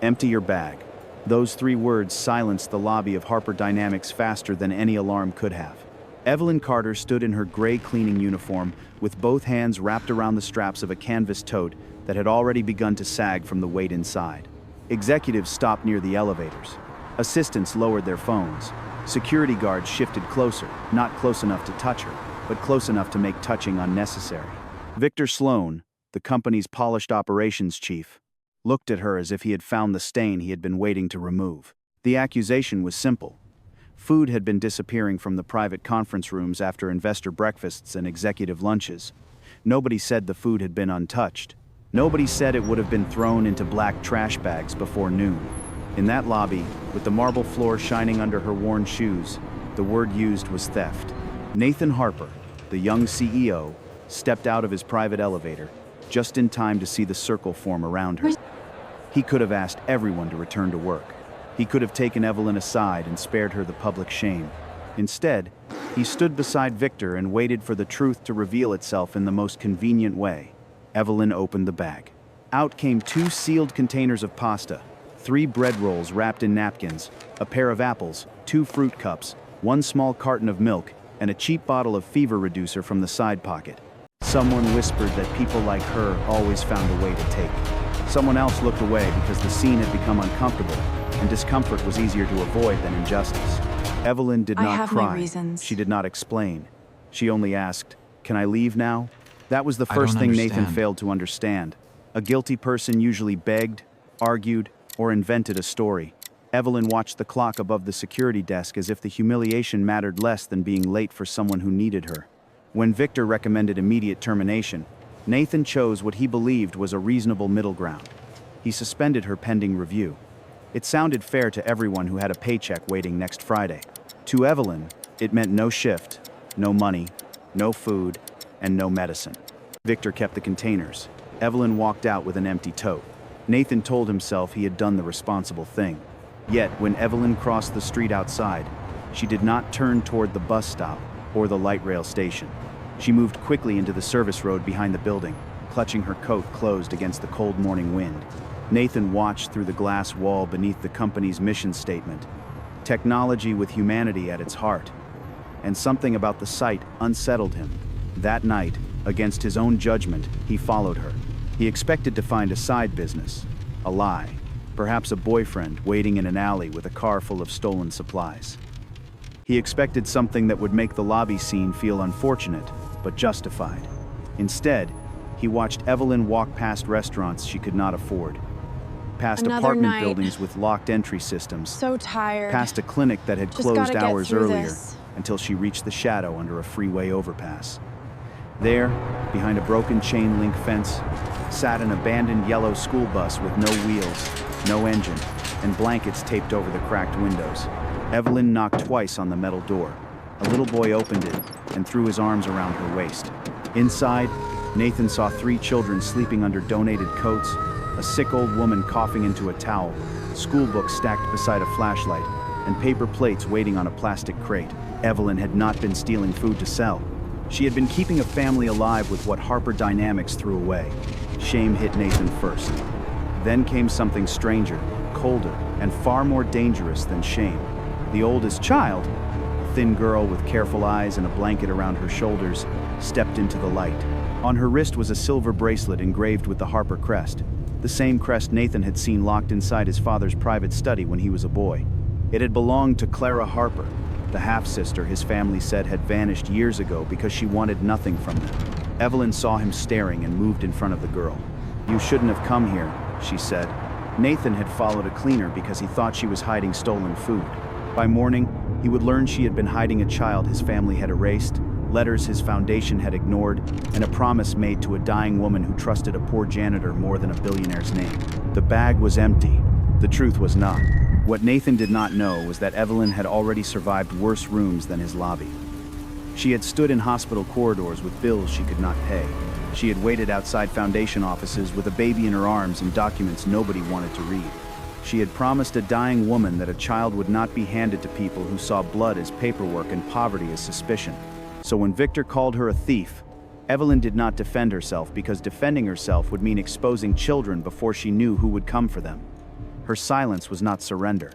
Empty your bag. Those 3 words silenced the lobby of Harper Dynamics faster than any alarm could have. Evelyn Carter stood in her gray cleaning uniform with both hands wrapped around the straps of a canvas tote that had already begun to sag from the weight inside. Executives stopped near the elevators. Assistants lowered their phones. Security guards shifted closer, not close enough to touch her, but close enough to make touching unnecessary. Victor Sloan, the company's polished operations chief, looked at her as if he had found the stain he had been waiting to remove. The accusation was simple. Food had been disappearing from the private conference rooms after investor breakfasts and executive lunches. Nobody said the food had been untouched. Nobody said it would have been thrown into black trash bags before noon. In that lobby, with the marble floor shining under her worn shoes, the word used was theft. Nathan Harper, the young CEO, stepped out of his private elevator, just in time to see the circle form around her. He could have asked everyone to return to work. He could have taken Evelyn aside and spared her the public shame. Instead, he stood beside Victor and waited for the truth to reveal itself in the most convenient way. Evelyn opened the bag. Out came 2 sealed containers of pasta, 3 bread rolls wrapped in napkins, a pair of apples, 2 fruit cups, 1 small carton of milk, and a cheap bottle of fever reducer from the side pocket. Someone whispered that people like her always found a way to take. Someone else looked away because the scene had become uncomfortable, and discomfort was easier to avoid than injustice. Evelyn did not I have cry. my reasons. She did not explain. She only asked, "Can I leave now?" That was the I first don't thing Nathan understand. failed to understand. A guilty person usually begged, argued, or invented a story. Evelyn watched the clock above the security desk as if the humiliation mattered less than being late for someone who needed her. When Victor recommended immediate termination, Nathan chose what he believed was a reasonable middle ground. He suspended her pending review. It sounded fair to everyone who had a paycheck waiting next Friday. To Evelyn, it meant no shift, no money, no food, and no medicine. Victor kept the containers. Evelyn walked out with an empty tote. Nathan told himself he had done the responsible thing. Yet, when Evelyn crossed the street outside, she did not turn toward the bus stop or the light rail station. She moved quickly into the service road behind the building, clutching her coat closed against the cold morning wind. Nathan watched through the glass wall beneath the company's mission statement, technology with humanity at its heart. And something about the sight unsettled him. That night, against his own judgment, he followed her. He expected to find a side business, a lie, perhaps a boyfriend waiting in an alley with a car full of stolen supplies. He expected something that would make the lobby scene feel unfortunate, but justified. Instead, he watched Evelyn walk past restaurants she could not afford, past Another apartment night. buildings with locked entry systems, So tired. past a clinic that had Just closed gotta get hours through earlier, this. until she reached the shadow under a freeway overpass. There, behind a broken chain link fence, sat an abandoned yellow school bus with no wheels, no engine, and blankets taped over the cracked windows. Evelyn knocked twice on the metal door. A little boy opened it and threw his arms around her waist. Inside, Nathan saw 3 children sleeping under donated coats, a sick old woman coughing into a towel, school books stacked beside a flashlight, and paper plates waiting on a plastic crate. Evelyn had not been stealing food to sell. She had been keeping a family alive with what Harper Dynamics threw away. Shame hit Nathan first. Then came something stranger, colder, and far more dangerous than shame. The oldest child, a thin girl with careful eyes and a blanket around her shoulders, stepped into the light. On her wrist was a silver bracelet engraved with the Harper crest, the same crest Nathan had seen locked inside his father's private study when he was a boy. It had belonged to Clara Harper, the half-sister his family said had vanished years ago because she wanted nothing from them. Evelyn saw him staring and moved in front of the girl. "You shouldn't have come here," she said. Nathan had followed a cleaner because he thought she was hiding stolen food. By morning, he would learn she had been hiding a child his family had erased, letters his foundation had ignored, and a promise made to a dying woman who trusted a poor janitor more than a billionaire's name. The bag was empty. The truth was not. What Nathan did not know was that Evelyn had already survived worse rooms than his lobby. She had stood in hospital corridors with bills she could not pay. She had waited outside foundation offices with a baby in her arms and documents nobody wanted to read. She had promised a dying woman that a child would not be handed to people who saw blood as paperwork and poverty as suspicion. So when Victor called her a thief, Evelyn did not defend herself because defending herself would mean exposing children before she knew who would come for them. Her silence was not surrender.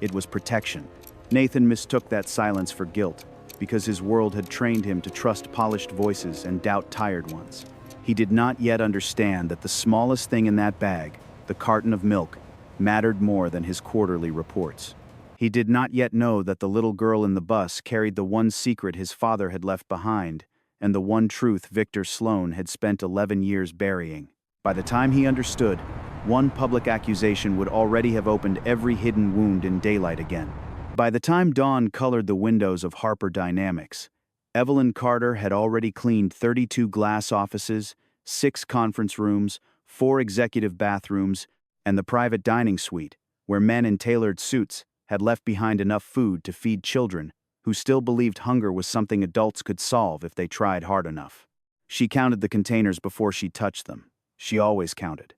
It was protection. Nathan mistook that silence for guilt, because his world had trained him to trust polished voices and doubt tired ones. He did not yet understand that the smallest thing in that bag, the carton of milk, mattered more than his quarterly reports. He did not yet know that the little girl in the bus carried the one secret his father had left behind, and the one truth Victor Sloan had spent 11 years burying. By the time he understood, one public accusation would already have opened every hidden wound in daylight again. By the time dawn colored the windows of Harper Dynamics, Evelyn Carter had already cleaned 32 glass offices, 6 conference rooms, 4 executive bathrooms, and the private dining suite, where men in tailored suits had left behind enough food to feed children who still believed hunger was something adults could solve if they tried hard enough. She counted the containers before she touched them. She always counted.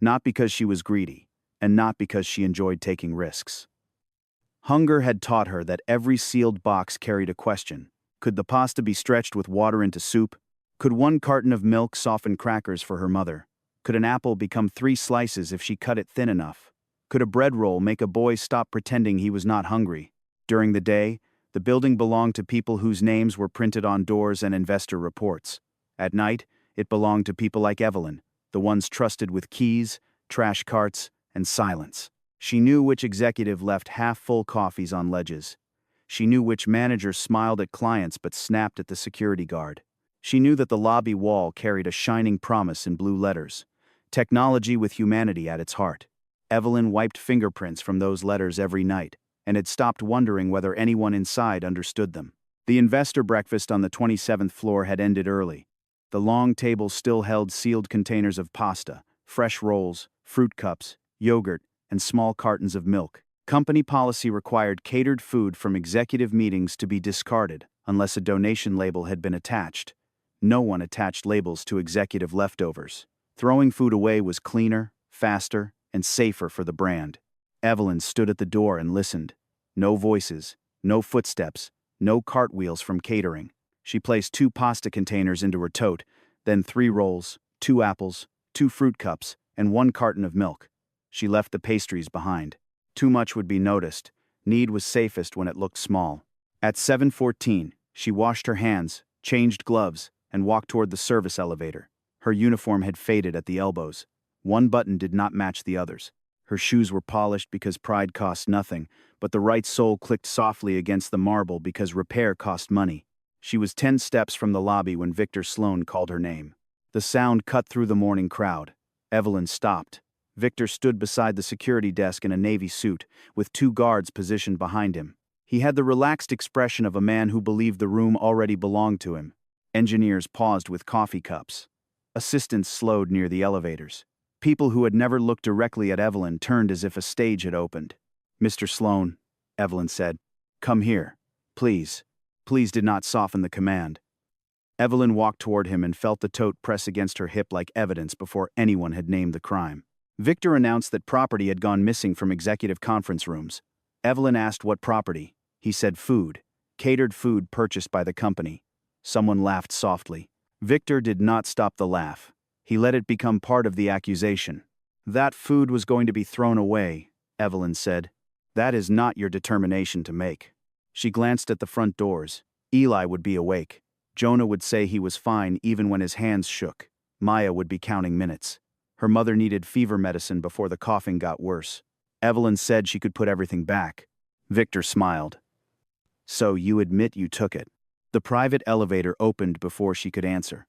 Not because she was greedy, and not because she enjoyed taking risks. Hunger had taught her that every sealed box carried a question. Could the pasta be stretched with water into soup? Could one carton of milk soften crackers for her mother? Could an apple become 3 slices if she cut it thin enough? Could a bread roll make a boy stop pretending he was not hungry? During the day, the building belonged to people whose names were printed on doors and investor reports. At night, it belonged to people like Evelyn, the ones trusted with keys, trash carts, and silence. She knew which executive left half-full coffees on ledges. She knew which manager smiled at clients but snapped at the security guard. She knew that the lobby wall carried a shining promise in blue letters: technology with humanity at its heart. Evelyn wiped fingerprints from those letters every night, and had stopped wondering whether anyone inside understood them. The investor breakfast on the 27th floor had ended early. The long table still held sealed containers of pasta, fresh rolls, fruit cups, yogurt, and small cartons of milk. Company policy required catered food from executive meetings to be discarded unless a donation label had been attached. No one attached labels to executive leftovers. Throwing food away was cleaner, faster, and safer for the brand. Evelyn stood at the door and listened. No voices, no footsteps, no cartwheels from catering. She placed 2 pasta containers into her tote, then 3 rolls, 2 apples, 2 fruit cups, and 1 carton of milk. She left the pastries behind. Too much would be noticed. Need was safest when it looked small. At 7:14, she washed her hands, changed gloves, and walked toward the service elevator. Her uniform had faded at the elbows. One button did not match the others. Her shoes were polished because pride cost nothing, but the right sole clicked softly against the marble because repair cost money. She was 10 steps from the lobby when Victor Sloan called her name. The sound cut through the morning crowd. Evelyn stopped. Victor stood beside the security desk in a navy suit, with 2 guards positioned behind him. He had the relaxed expression of a man who believed the room already belonged to him. Engineers paused with coffee cups. Assistants slowed near the elevators. People who had never looked directly at Evelyn turned as if a stage had opened. "Mr. Sloan," Evelyn said. "Come here. Please." Please did not soften the command. Evelyn walked toward him and felt the tote press against her hip like evidence before anyone had named the crime. Victor announced that property had gone missing from executive conference rooms. Evelyn asked what property. He said food. Catered food purchased by the company. Someone laughed softly. Victor did not stop the laugh. He let it become part of the accusation. "That food was going to be thrown away," Evelyn said. "That is not your determination to make." She glanced at the front doors. Eli would be awake. Jonah would say he was fine even when his hands shook. Maya would be counting minutes. Her mother needed fever medicine before the coughing got worse. Evelyn said she could put everything back. Victor smiled. "So you admit you took it." The private elevator opened before she could answer.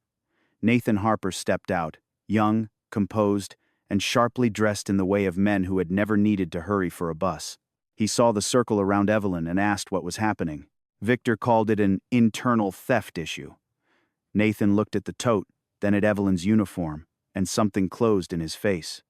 Nathan Harper stepped out, young, composed, and sharply dressed in the way of men who had never needed to hurry for a bus. He saw the circle around Evelyn and asked what was happening. Victor called it an internal theft issue. Nathan looked at the tote, then at Evelyn's uniform, and something closed in his face.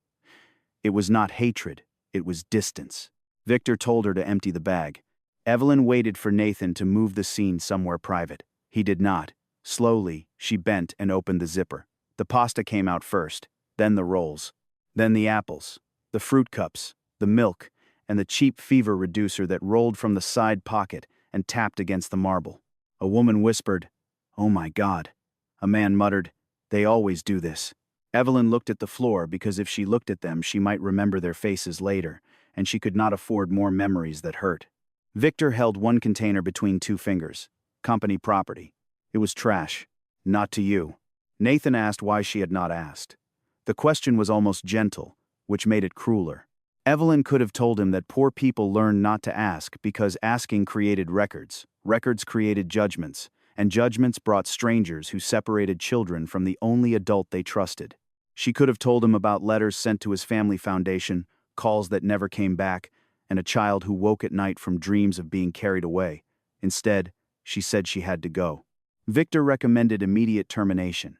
It was not hatred, it was distance. Victor told her to empty the bag. Evelyn waited for Nathan to move the scene somewhere private. He did not. Slowly, she bent and opened the zipper. The pasta came out first, then the rolls, then the apples, the fruit cups, the milk, and the cheap fever reducer that rolled from the side pocket and tapped against the marble. A woman whispered, "Oh my God." A man muttered, "They always do this." Evelyn looked at the floor because if she looked at them, she might remember their faces later, and she could not afford more memories that hurt. Victor held one container between two fingers. Company property. It was trash. Not to you. Nathan asked why she had not asked. The question was almost gentle, which made it crueler. Evelyn could have told him that poor people learned not to ask because asking created records, records created judgments, and judgments brought strangers who separated children from the only adult they trusted. She could have told him about letters sent to his family foundation, calls that never came back, and a child who woke at night from dreams of being carried away. Instead, she said she had to go. Victor recommended immediate termination.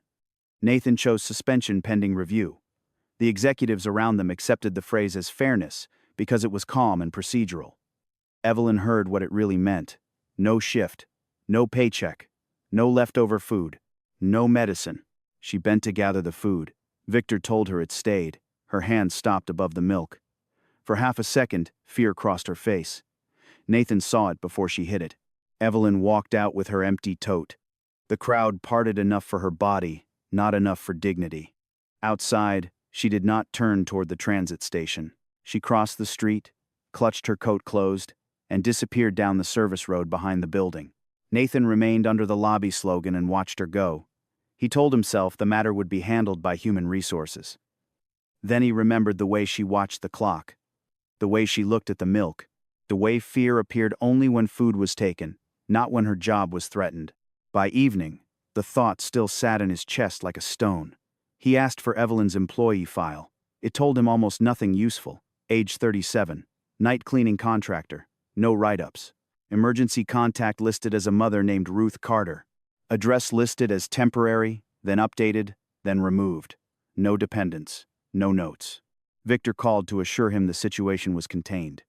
Nathan chose suspension pending review. The executives around them accepted the phrase as fairness because it was calm and procedural. Evelyn heard what it really meant. No shift, no paycheck, no leftover food, no medicine. She bent to gather the food. Victor told her it stayed. Her hand stopped above the milk. For half a second, fear crossed her face. Nathan saw it before she hid it. Evelyn walked out with her empty tote. The crowd parted enough for her body, not enough for dignity. Outside, she did not turn toward the transit station. She crossed the street, clutched her coat closed, and disappeared down the service road behind the building. Nathan remained under the lobby slogan and watched her go. He told himself the matter would be handled by human resources. Then he remembered the way she watched the clock, the way she looked at the milk, the way fear appeared only when food was taken, not when her job was threatened. By evening, the thought still sat in his chest like a stone. He asked for Evelyn's employee file. It told him almost nothing useful. Age 37, night cleaning contractor, no write-ups. Emergency contact listed as a mother named Ruth Carter. Address listed as temporary, then updated, then removed. No dependents, no notes. Victor called to assure him the situation was contained.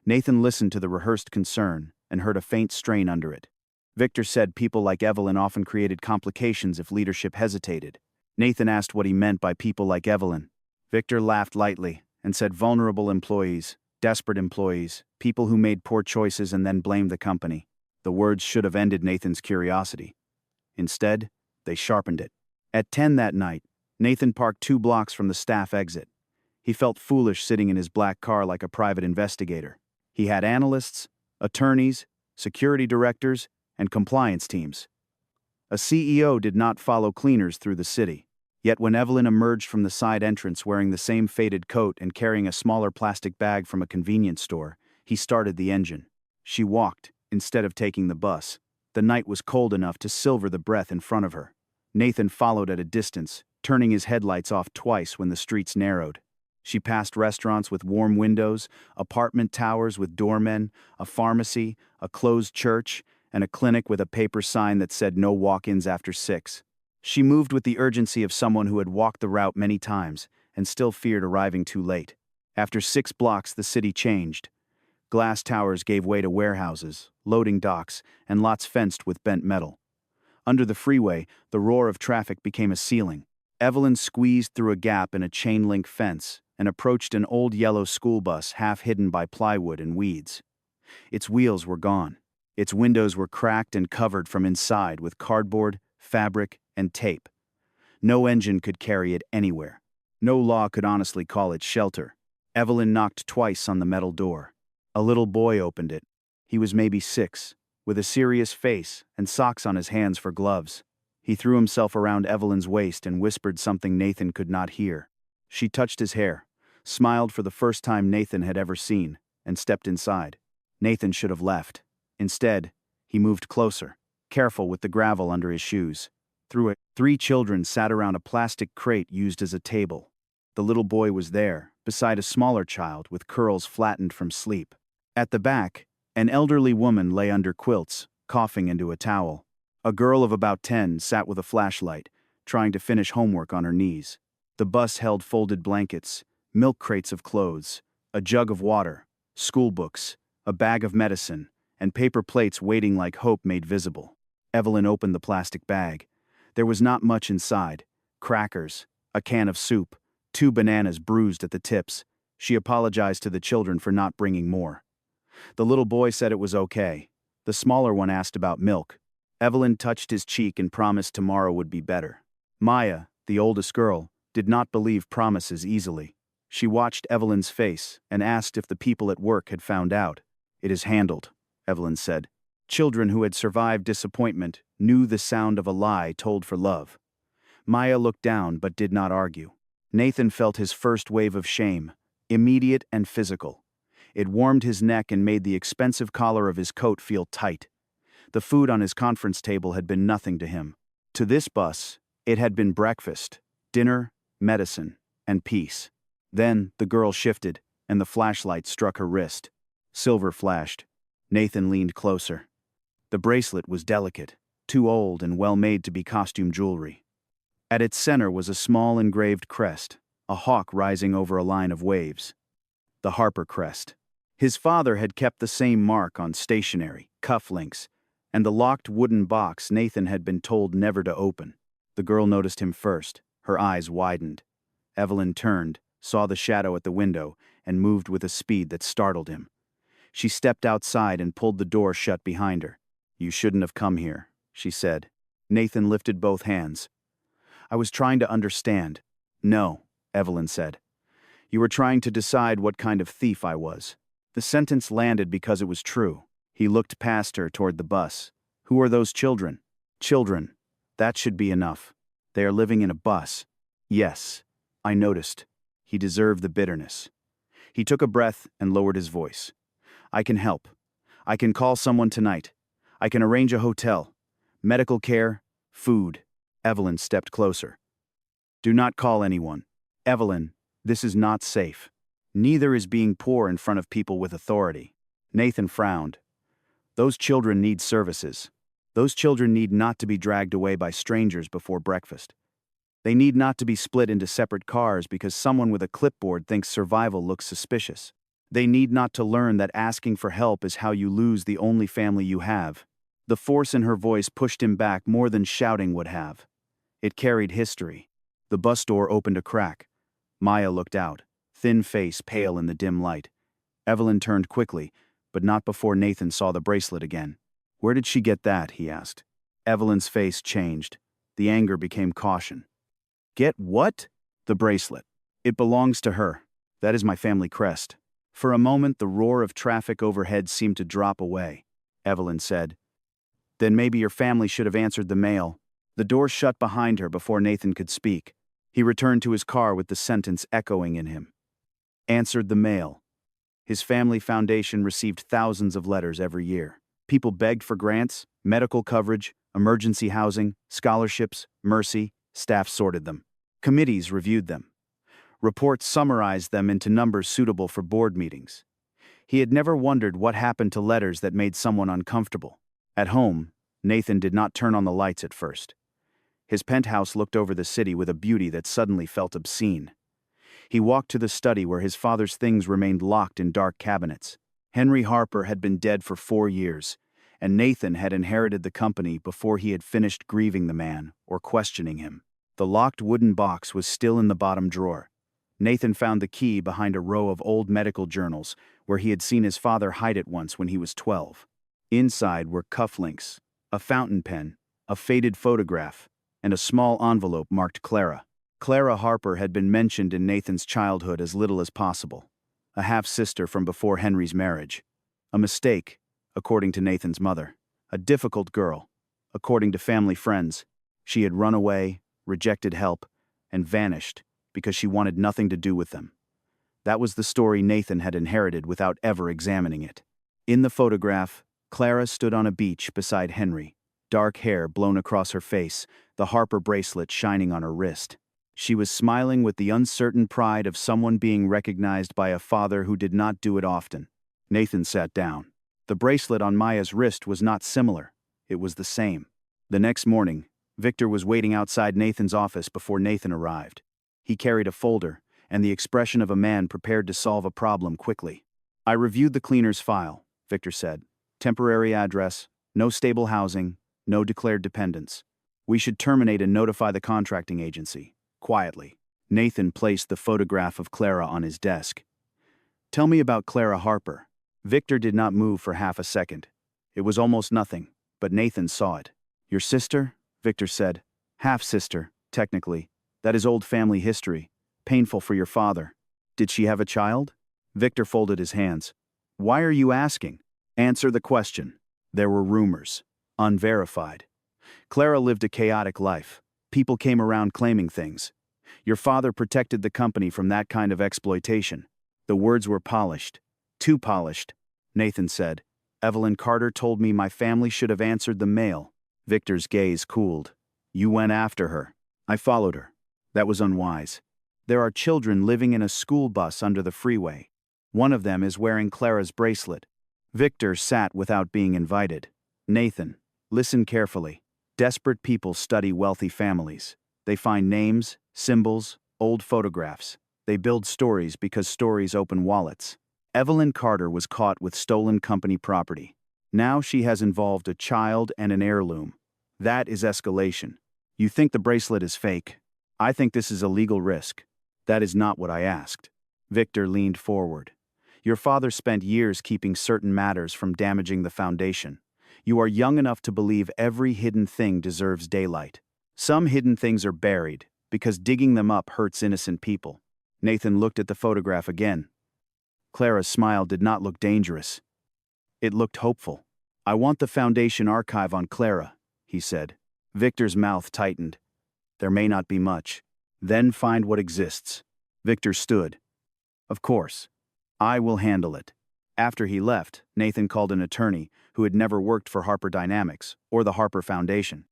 Nathan listened to the rehearsed concern and heard a faint strain under it. Victor said people like Evelyn often created complications if leadership hesitated. Nathan asked what he meant by people like Evelyn. Victor laughed lightly and said vulnerable employees, desperate employees, people who made poor choices and then blamed the company. The words should have ended Nathan's curiosity. Instead, they sharpened it. At 10 that night, Nathan parked 2 blocks from the staff exit. He felt foolish sitting in his black car like a private investigator. He had analysts, attorneys, security directors, and compliance teams. A CEO did not follow cleaners through the city. Yet when Evelyn emerged from the side entrance wearing the same faded coat and carrying a smaller plastic bag from a convenience store, he started the engine. She walked, instead of taking the bus. The night was cold enough to silver the breath in front of her. Nathan followed at a distance, turning his headlights off twice when the streets narrowed. She passed restaurants with warm windows, apartment towers with doormen, a pharmacy, a closed church, and a clinic with a paper sign that said no walk-ins after 6. She moved with the urgency of someone who had walked the route many times and still feared arriving too late. After 6 blocks, the city changed. Glass towers gave way to warehouses, loading docks, and lots fenced with bent metal. Under the freeway, the roar of traffic became a ceiling. Evelyn squeezed through a gap in a chain-link fence and approached an old yellow school bus half hidden by plywood and weeds. Its wheels were gone. Its windows were cracked and covered from inside with cardboard, fabric, and tape. No engine could carry it anywhere. No law could honestly call it shelter. Evelyn knocked twice on the metal door. A little boy opened it. He was maybe 6, with a serious face and socks on his hands for gloves. He threw himself around Evelyn's waist and whispered something Nathan could not hear. She touched his hair, smiled for the first time Nathan had ever seen, and stepped inside. Nathan should have left. Instead, he moved closer, careful with the gravel under his shoes. Through it, 3 children sat around a plastic crate used as a table. The little boy was there, beside a smaller child with curls flattened from sleep. At the back, an elderly woman lay under quilts, coughing into a towel. A girl of about 10 sat with a flashlight, trying to finish homework on her knees. The bus held folded blankets, milk crates of clothes, a jug of water, school books, a bag of medicine, and paper plates waiting like hope made visible. Evelyn opened the plastic bag. There was not much inside. Crackers, a can of soup, 2 bananas bruised at the tips. She apologized to the children for not bringing more. The little boy said it was okay. The smaller one asked about milk. Evelyn touched his cheek and promised tomorrow would be better. Maya, the oldest girl, did not believe promises easily. She watched Evelyn's face and asked if the people at work had found out. "It is handled," Evelyn said. Children who had survived disappointment knew the sound of a lie told for love. Maya looked down but did not argue. Nathan felt his first wave of shame, immediate and physical. It warmed his neck and made the expensive collar of his coat feel tight. The food on his conference table had been nothing to him. To this bus, it had been breakfast, dinner, medicine, and peace. Then the girl shifted, and the flashlight struck her wrist. Silver flashed. Nathan leaned closer. The bracelet was delicate, too old and well-made to be costume jewelry. At its center was a small engraved crest, a hawk rising over a line of waves. The Harper crest. His father had kept the same mark on stationery, cufflinks, and the locked wooden box Nathan had been told never to open. The girl noticed him first. Her eyes widened. Evelyn turned, saw the shadow at the window, and moved with a speed that startled him. She stepped outside and pulled the door shut behind her. "You shouldn't have come here," she said. Nathan lifted both hands. "I was trying to understand." "No," Evelyn said. "You were trying to decide what kind of thief I was." The sentence landed because it was true. He looked past her toward the bus. "Who are those children?" "Children. That should be enough. They are living in a bus." "Yes, I noticed." He deserved the bitterness. He took a breath and lowered his voice. "I can help. I can call someone tonight. I can arrange a hotel. Medical care, food." Evelyn stepped closer. "Do not call anyone. Evelyn, this is not safe. Neither is being poor in front of people with authority." Nathan frowned. "Those children need services. Those children need not to be dragged away by strangers before breakfast. They need not to be split into separate cars because someone with a clipboard thinks survival looks suspicious. They need not to learn that asking for help is how you lose the only family you have." The force in her voice pushed him back more than shouting would have. It carried history. The bus door opened a crack. Maya looked out, thin face pale in the dim light. Evelyn turned quickly, but not before Nathan saw the bracelet again. "Where did she get that?" he asked. Evelyn's face changed. The anger became caution. "Get what?" "The bracelet. It belongs to her. That is my family crest." For a moment the roar of traffic overhead seemed to drop away. Evelyn said, "Then maybe your family should have answered the mail." The door shut behind her before Nathan could speak. He returned to his car with the sentence echoing in him. Answered the mail. His family foundation received thousands of letters every year. People begged for grants, medical coverage, emergency housing, scholarships, mercy. Staff sorted them. Committees reviewed them. Reports summarized them into numbers suitable for board meetings. He had never wondered what happened to letters that made someone uncomfortable. At home, Nathan did not turn on the lights at first. His penthouse looked over the city with a beauty that suddenly felt obscene. He walked to the study where his father's things remained locked in dark cabinets. Henry Harper had been dead for 4 years, and Nathan had inherited the company before he had finished grieving the man or questioning him. The locked wooden box was still in the bottom drawer. Nathan found the key behind a row of old medical journals where he had seen his father hide it once when he was 12. Inside were cufflinks, a fountain pen, a faded photograph, and a small envelope marked Clara. Clara Harper had been mentioned in Nathan's childhood as little as possible, a half-sister from before Henry's marriage. A mistake, according to Nathan's mother. A difficult girl, according to family friends. She had run away, rejected help, and vanished because she wanted nothing to do with them. That was the story Nathan had inherited without ever examining it. In the photograph, Clara stood on a beach beside Henry, dark hair blown across her face, the Harper bracelet shining on her wrist. She was smiling with the uncertain pride of someone being recognized by a father who did not do it often. Nathan sat down. The bracelet on Maya's wrist was not similar. It was the same. The next morning, Victor was waiting outside Nathan's office before Nathan arrived. He carried a folder and the expression of a man prepared to solve a problem quickly. "I reviewed the cleaner's file," Victor said. "Temporary address, no stable housing, no declared dependents. We should terminate and notify the contracting agency." Quietly, Nathan placed the photograph of Clara on his desk. "Tell me about Clara Harper." Victor did not move for half a second. It was almost nothing, but Nathan saw it. "Your sister?" Victor said. "Half-sister, technically. That is old family history. Painful for your father. Did she have a child? Victor folded his hands. Why are you asking? Answer the question. There were rumors. Unverified. Clara lived a chaotic life. People came around claiming things. Your father protected the company from that kind of exploitation. The words were polished. Too polished, Nathan said. Evelyn Carter told me my family should have answered the mail. Victor's gaze cooled. You went after her. I followed her. That was unwise. There are children living in a school bus under the freeway. One of them is wearing Clara's bracelet. Victor sat without being invited. Nathan, listen carefully. Desperate people study wealthy families. They find names, symbols, old photographs. They build stories because stories open wallets. Evelyn Carter was caught with stolen company property. Now she has involved a child and an heirloom. That is escalation. You think the bracelet is fake. I think this is a legal risk. That is not what I asked. Victor leaned forward. Your father spent years keeping certain matters from damaging the foundation. You are young enough to believe every hidden thing deserves daylight. Some hidden things are buried, because digging them up hurts innocent people. Nathan looked at the photograph again. Clara's smile did not look dangerous. It looked hopeful. I want the foundation archive on Clara, he said. Victor's mouth tightened. There may not be much. Then find what exists. Victor stood. Of course. I will handle it. After he left, Nathan called an attorney who had never worked for Harper Dynamics or the Harper Foundation.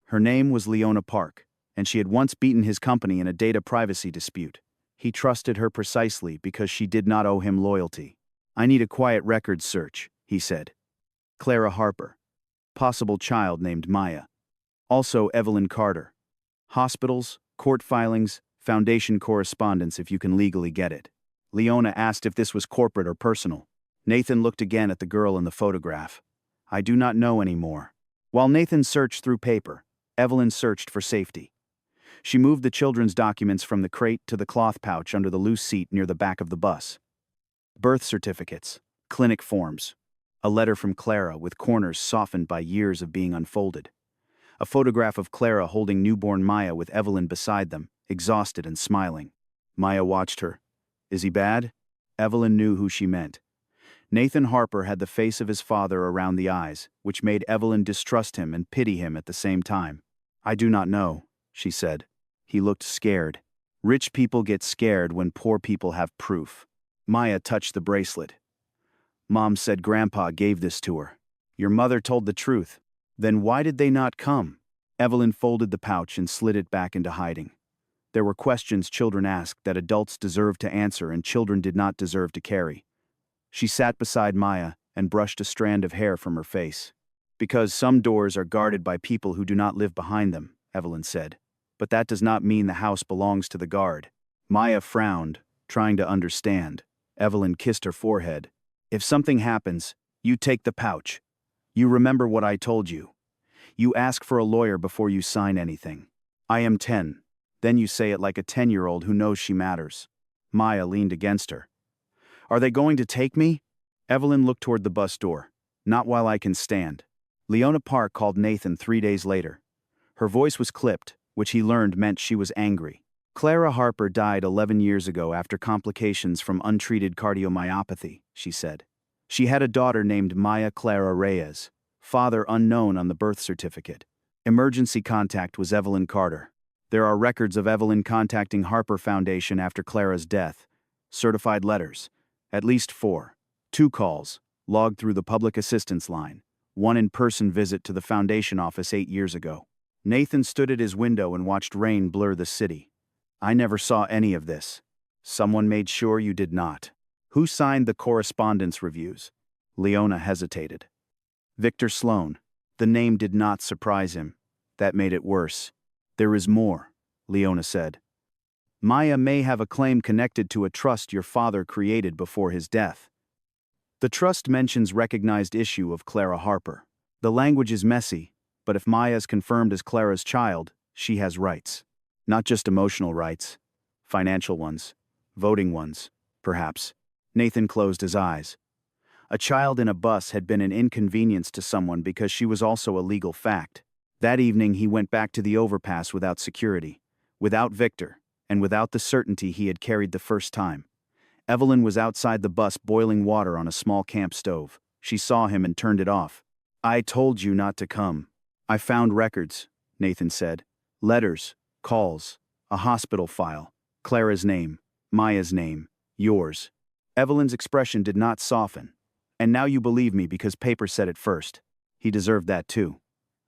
Her name was Leona Park, and she had once beaten his company in a data privacy dispute. He trusted her precisely because she did not owe him loyalty. I need a quiet records search, he said. Clara Harper. Possible child named Maya. Also Evelyn Carter. Hospitals, court filings, foundation correspondence if you can legally get it. Leona asked if this was corporate or personal. Nathan looked again at the girl in the photograph. I do not know anymore. While Nathan searched through paper, Evelyn searched for safety. She moved the children's documents from the crate to the cloth pouch under the loose seat near the back of the bus. Birth certificates, clinic forms, a letter from Clara with corners softened by years of being unfolded. A photograph of Clara holding newborn Maya with Evelyn beside them, exhausted and smiling. Maya watched her. Is he bad? Evelyn knew who she meant. Nathan Harper had the face of his father around the eyes, which made Evelyn distrust him and pity him at the same time. I do not know, she said. He looked scared. Rich people get scared when poor people have proof. Maya touched the bracelet. Mom said Grandpa gave this to her. Your mother told the truth. Then why did they not come? Evelyn folded the pouch and slid it back into hiding. There were questions children asked that adults deserved to answer and children did not deserve to carry. She sat beside Maya and brushed a strand of hair from her face. Because some doors are guarded by people who do not live behind them, Evelyn said. But that does not mean the house belongs to the guard. Maya frowned, trying to understand. Evelyn kissed her forehead. If something happens, you take the pouch. You remember what I told you. You ask for a lawyer before you sign anything. I am 10. Then you say it like a 10-year-old who knows she matters. Maya leaned against her. Are they going to take me? Evelyn looked toward the bus door. Not while I can stand. Leona Park called Nathan 3 days later. Her voice was clipped, which he learned meant she was angry. Clara Harper died 11 years ago after complications from untreated cardiomyopathy, she said. She had a daughter named Maya Clara Reyes, father unknown on the birth certificate. Emergency contact was Evelyn Carter. There are records of Evelyn contacting Harper Foundation after Clara's death. Certified letters. At least 4. 2 calls, logged through the public assistance line. 1 in-person visit to the foundation office 8 years ago. Nathan stood at his window and watched rain blur the city. I never saw any of this. Someone made sure you did not. Who signed the correspondence reviews? Leona hesitated. Victor Sloan. The name did not surprise him. That made it worse. There is more, Leona said. Maya may have a claim connected to a trust your father created before his death. The trust mentions recognized issue of Clara Harper. The language is messy, but if Maya is confirmed as Clara's child, she has rights. Not just emotional rights, financial ones, voting ones, perhaps. Nathan closed his eyes. A child in a bus had been an inconvenience to someone because she was also a legal fact. That evening he went back to the overpass without security. Without Victor, and without the certainty he had carried the first time. Evelyn was outside the bus boiling water on a small camp stove. She saw him and turned it off. "I told you not to come." "I found records," Nathan said. "Letters, calls, a hospital file, Clara's name, Maya's name, yours." Evelyn's expression did not soften. "And now you believe me because paper said it first. He deserved that too.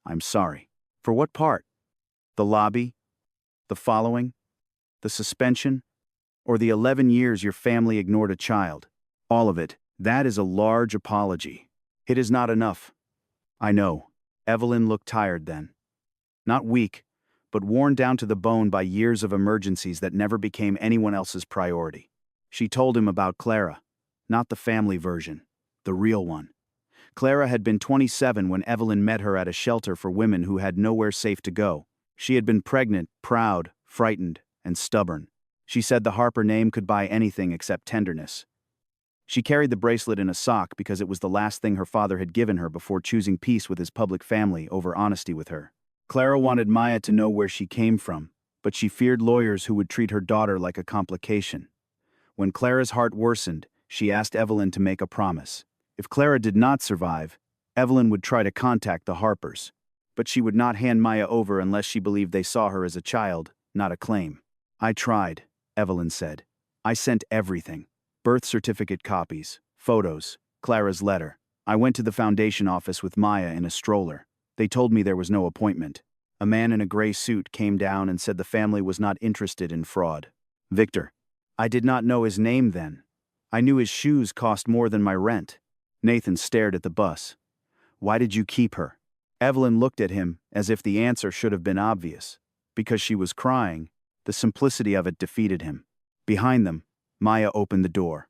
I'm sorry." "For what part? The lobby? The following? The suspension? Or the 11 years your family ignored a child? All of it. That is a large apology. It is not enough." "I know." Evelyn looked tired then. Not weak, but worn down to the bone by years of emergencies that never became anyone else's priority. She told him about Clara. Not the family version. The real one. Clara had been 27 when Evelyn met her at a shelter for women who had nowhere safe to go. She had been pregnant, proud, frightened, and stubborn. She said the Harper name could buy anything except tenderness. She carried the bracelet in a sock because it was the last thing her father had given her before choosing peace with his public family over honesty with her. Clara wanted Maya to know where she came from, but she feared lawyers who would treat her daughter like a complication. When Clara's heart worsened, she asked Evelyn to make a promise. If Clara did not survive, Evelyn would try to contact the Harpers. But she would not hand Maya over unless she believed they saw her as a child, not a claim. "I tried," Evelyn said. "I sent everything. Birth certificate copies, photos, Clara's letter. I went to the foundation office with Maya in a stroller. They told me there was no appointment. A man in a gray suit came down and said the family was not interested in fraud. Victor. I did not know his name then. I knew his shoes cost more than my rent." Nathan stared at the bus. "Why did you keep her?" Evelyn looked at him as if the answer should have been obvious. Because she was crying, the simplicity of it defeated him. Behind them, Maya opened the door.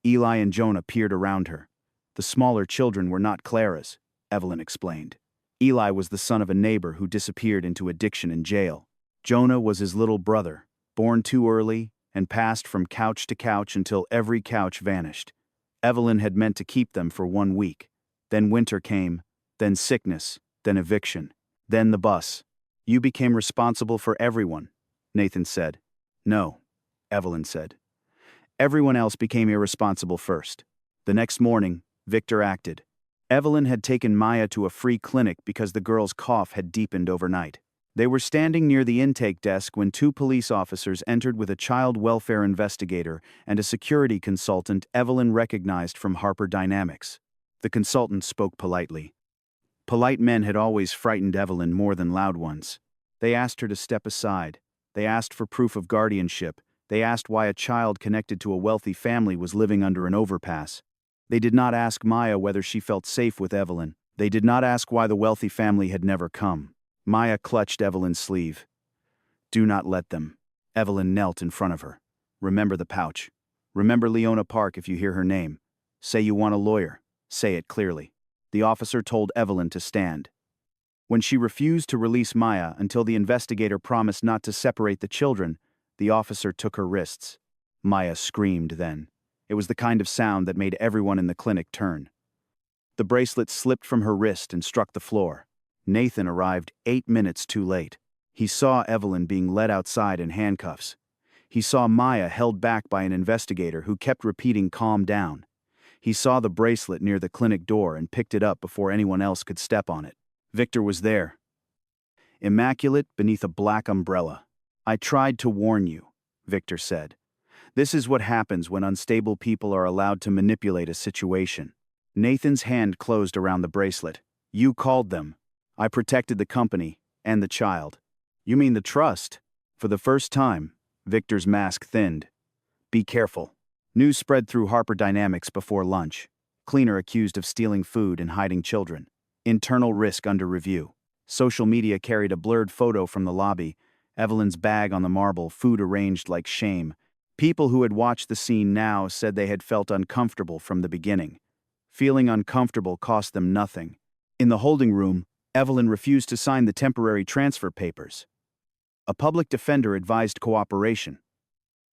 Eli and Jonah peered around her. The smaller children were not Clara's, Evelyn explained. Eli was the son of a neighbor who disappeared into addiction in jail. Jonah was his little brother, born too early and passed from couch to couch until every couch vanished. Evelyn had meant to keep them for 1 week. Then winter came, then sickness, then eviction, then the bus. "You became responsible for everyone," Nathan said. "No," Evelyn said. "Everyone else became irresponsible first." The next morning, Victor acted. Evelyn had taken Maya to a free clinic because the girl's cough had deepened overnight. They were standing near the intake desk when 2 police officers entered with a child welfare investigator and a security consultant Evelyn recognized from Harper Dynamics. The consultant spoke politely. Polite men had always frightened Evelyn more than loud ones. They asked her to step aside. They asked for proof of guardianship. They asked why a child connected to a wealthy family was living under an overpass. They did not ask Maya whether she felt safe with Evelyn. They did not ask why the wealthy family had never come. Maya clutched Evelyn's sleeve. "Do not let them." Evelyn knelt in front of her. "Remember the pouch. Remember Leona Park if you hear her name. Say you want a lawyer. Say it clearly." The officer told Evelyn to stand. When she refused to release Maya until the investigator promised not to separate the children, the officer took her wrists. Maya screamed then. It was the kind of sound that made everyone in the clinic turn. The bracelet slipped from her wrist and struck the floor. Nathan arrived 8 minutes too late. He saw Evelyn being led outside in handcuffs. He saw Maya held back by an investigator who kept repeating, "Calm down." He saw the bracelet near the clinic door and picked it up before anyone else could step on it. Victor was there, immaculate beneath a black umbrella. "I tried to warn you," Victor said. "This is what happens when unstable people are allowed to manipulate a situation." Nathan's hand closed around the bracelet. "You called them. I protected the company and the child." "You mean the trust?" For the first time, Victor's mask thinned. "Be careful." News spread through Harper Dynamics before lunch. Cleaner accused of stealing food and hiding children. Internal risk under review. Social media carried a blurred photo from the lobby, Evelyn's bag on the marble, food arranged like shame. People who had watched the scene now said they had felt uncomfortable from the beginning. Feeling uncomfortable cost them nothing. In the holding room, Evelyn refused to sign the temporary transfer papers. A public defender advised cooperation.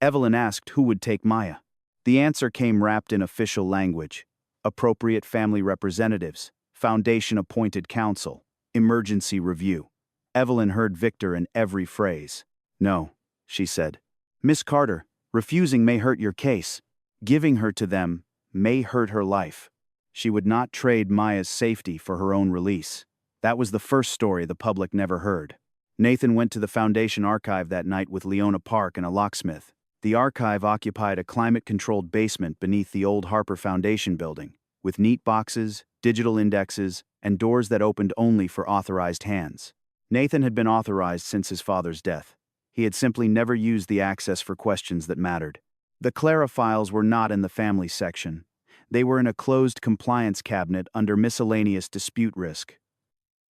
Evelyn asked who would take Maya. The answer came wrapped in official language. Appropriate family representatives, foundation-appointed counsel, emergency review. Evelyn heard Victor in every phrase. No, she said. Miss Carter, refusing may hurt your case. Giving her to them may hurt her life. She would not trade Maya's safety for her own release. That was the first story the public never heard. Nathan went to the Foundation archive that night with Leona Park and a locksmith. The archive occupied a climate-controlled basement beneath the old Harper Foundation building, with neat boxes, digital indexes, and doors that opened only for authorized hands. Nathan had been authorized since his father's death. He had simply never used the access for questions that mattered. The Clara files were not in the family section. They were in a closed compliance cabinet under miscellaneous dispute risk.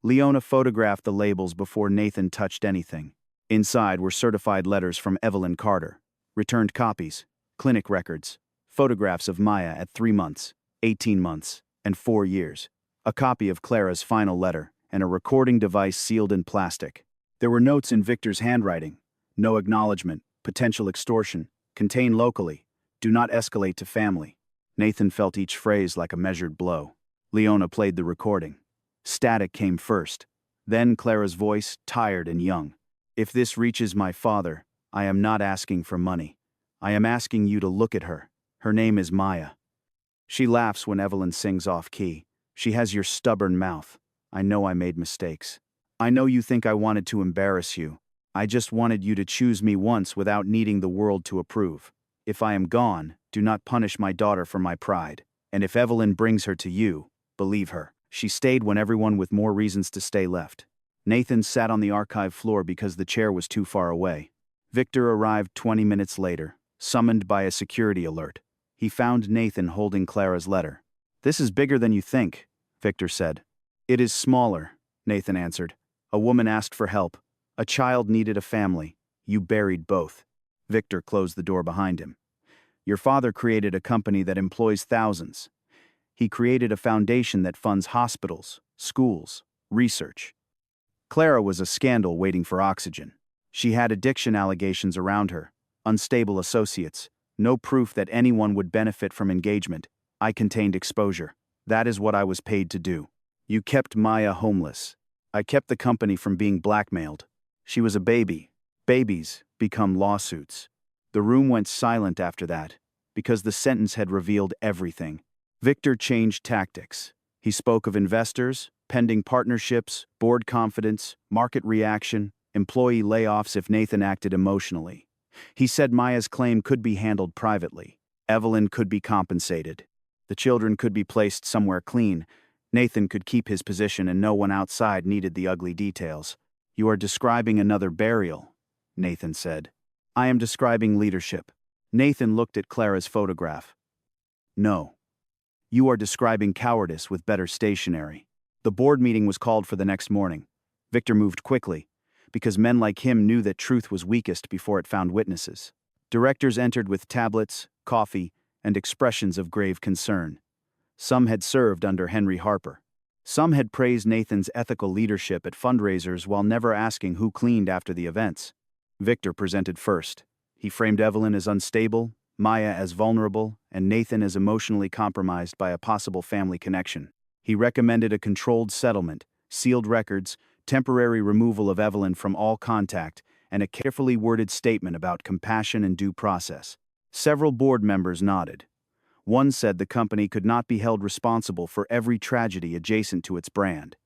Leona photographed the labels before Nathan touched anything. Inside were certified letters from Evelyn Carter, returned copies, clinic records, photographs of Maya at 3 months, 18 months, and 4 years, a copy of Clara's final letter, and a recording device sealed in plastic. There were notes in Victor's handwriting: no acknowledgement, potential extortion, contain locally, do not escalate to family. Nathan felt each phrase like a measured blow. Leona played the recording. Static came first, then Clara's voice, tired and young. If this reaches my father, I am not asking for money. I am asking you to look at her. Her name is Maya. She laughs when Evelyn sings off-key. She has your stubborn mouth. I know I made mistakes. I know you think I wanted to embarrass you. I just wanted you to choose me once without needing the world to approve. If I am gone, do not punish my daughter for my pride. And if Evelyn brings her to you, believe her. She stayed when everyone with more reasons to stay left. Nathan sat on the archive floor because the chair was too far away. Victor arrived 20 minutes later, summoned by a security alert. He found Nathan holding Clara's letter. This is bigger than you think, Victor said. It is smaller, Nathan answered. A woman asked for help. A child needed a family. You buried both. Victor closed the door behind him. Your father created a company that employs thousands. He created a foundation that funds hospitals, schools, research. Clara was a scandal waiting for oxygen. She had addiction allegations around her, unstable associates, no proof that anyone would benefit from engagement. I contained exposure. That is what I was paid to do. You kept Maya homeless. I kept the company from being blackmailed. She was a baby. Babies become lawsuits. The room went silent after that, because the sentence had revealed everything. Victor changed tactics. He spoke of investors, pending partnerships, board confidence, market reaction, employee layoffs if Nathan acted emotionally. He said Maya's claim could be handled privately. Evelyn could be compensated. The children could be placed somewhere clean. Nathan could keep his position and no one outside needed the ugly details. You are describing another burial, Nathan said. I am describing leadership. Nathan looked at Clara's photograph. No. You are describing cowardice with better stationery. The board meeting was called for the next morning. Victor moved quickly, because men like him knew that truth was weakest before it found witnesses. Directors entered with tablets, coffee, and expressions of grave concern. Some had served under Henry Harper. Some had praised Nathan's ethical leadership at fundraisers while never asking who cleaned after the events. Victor presented first. He framed Evelyn as unstable, Maya as vulnerable, and Nathan as emotionally compromised by a possible family connection. He recommended a controlled settlement, sealed records, temporary removal of Evelyn from all contact, and a carefully worded statement about compassion and due process. Several board members nodded. One said the company could not be held responsible for every tragedy adjacent to its brand.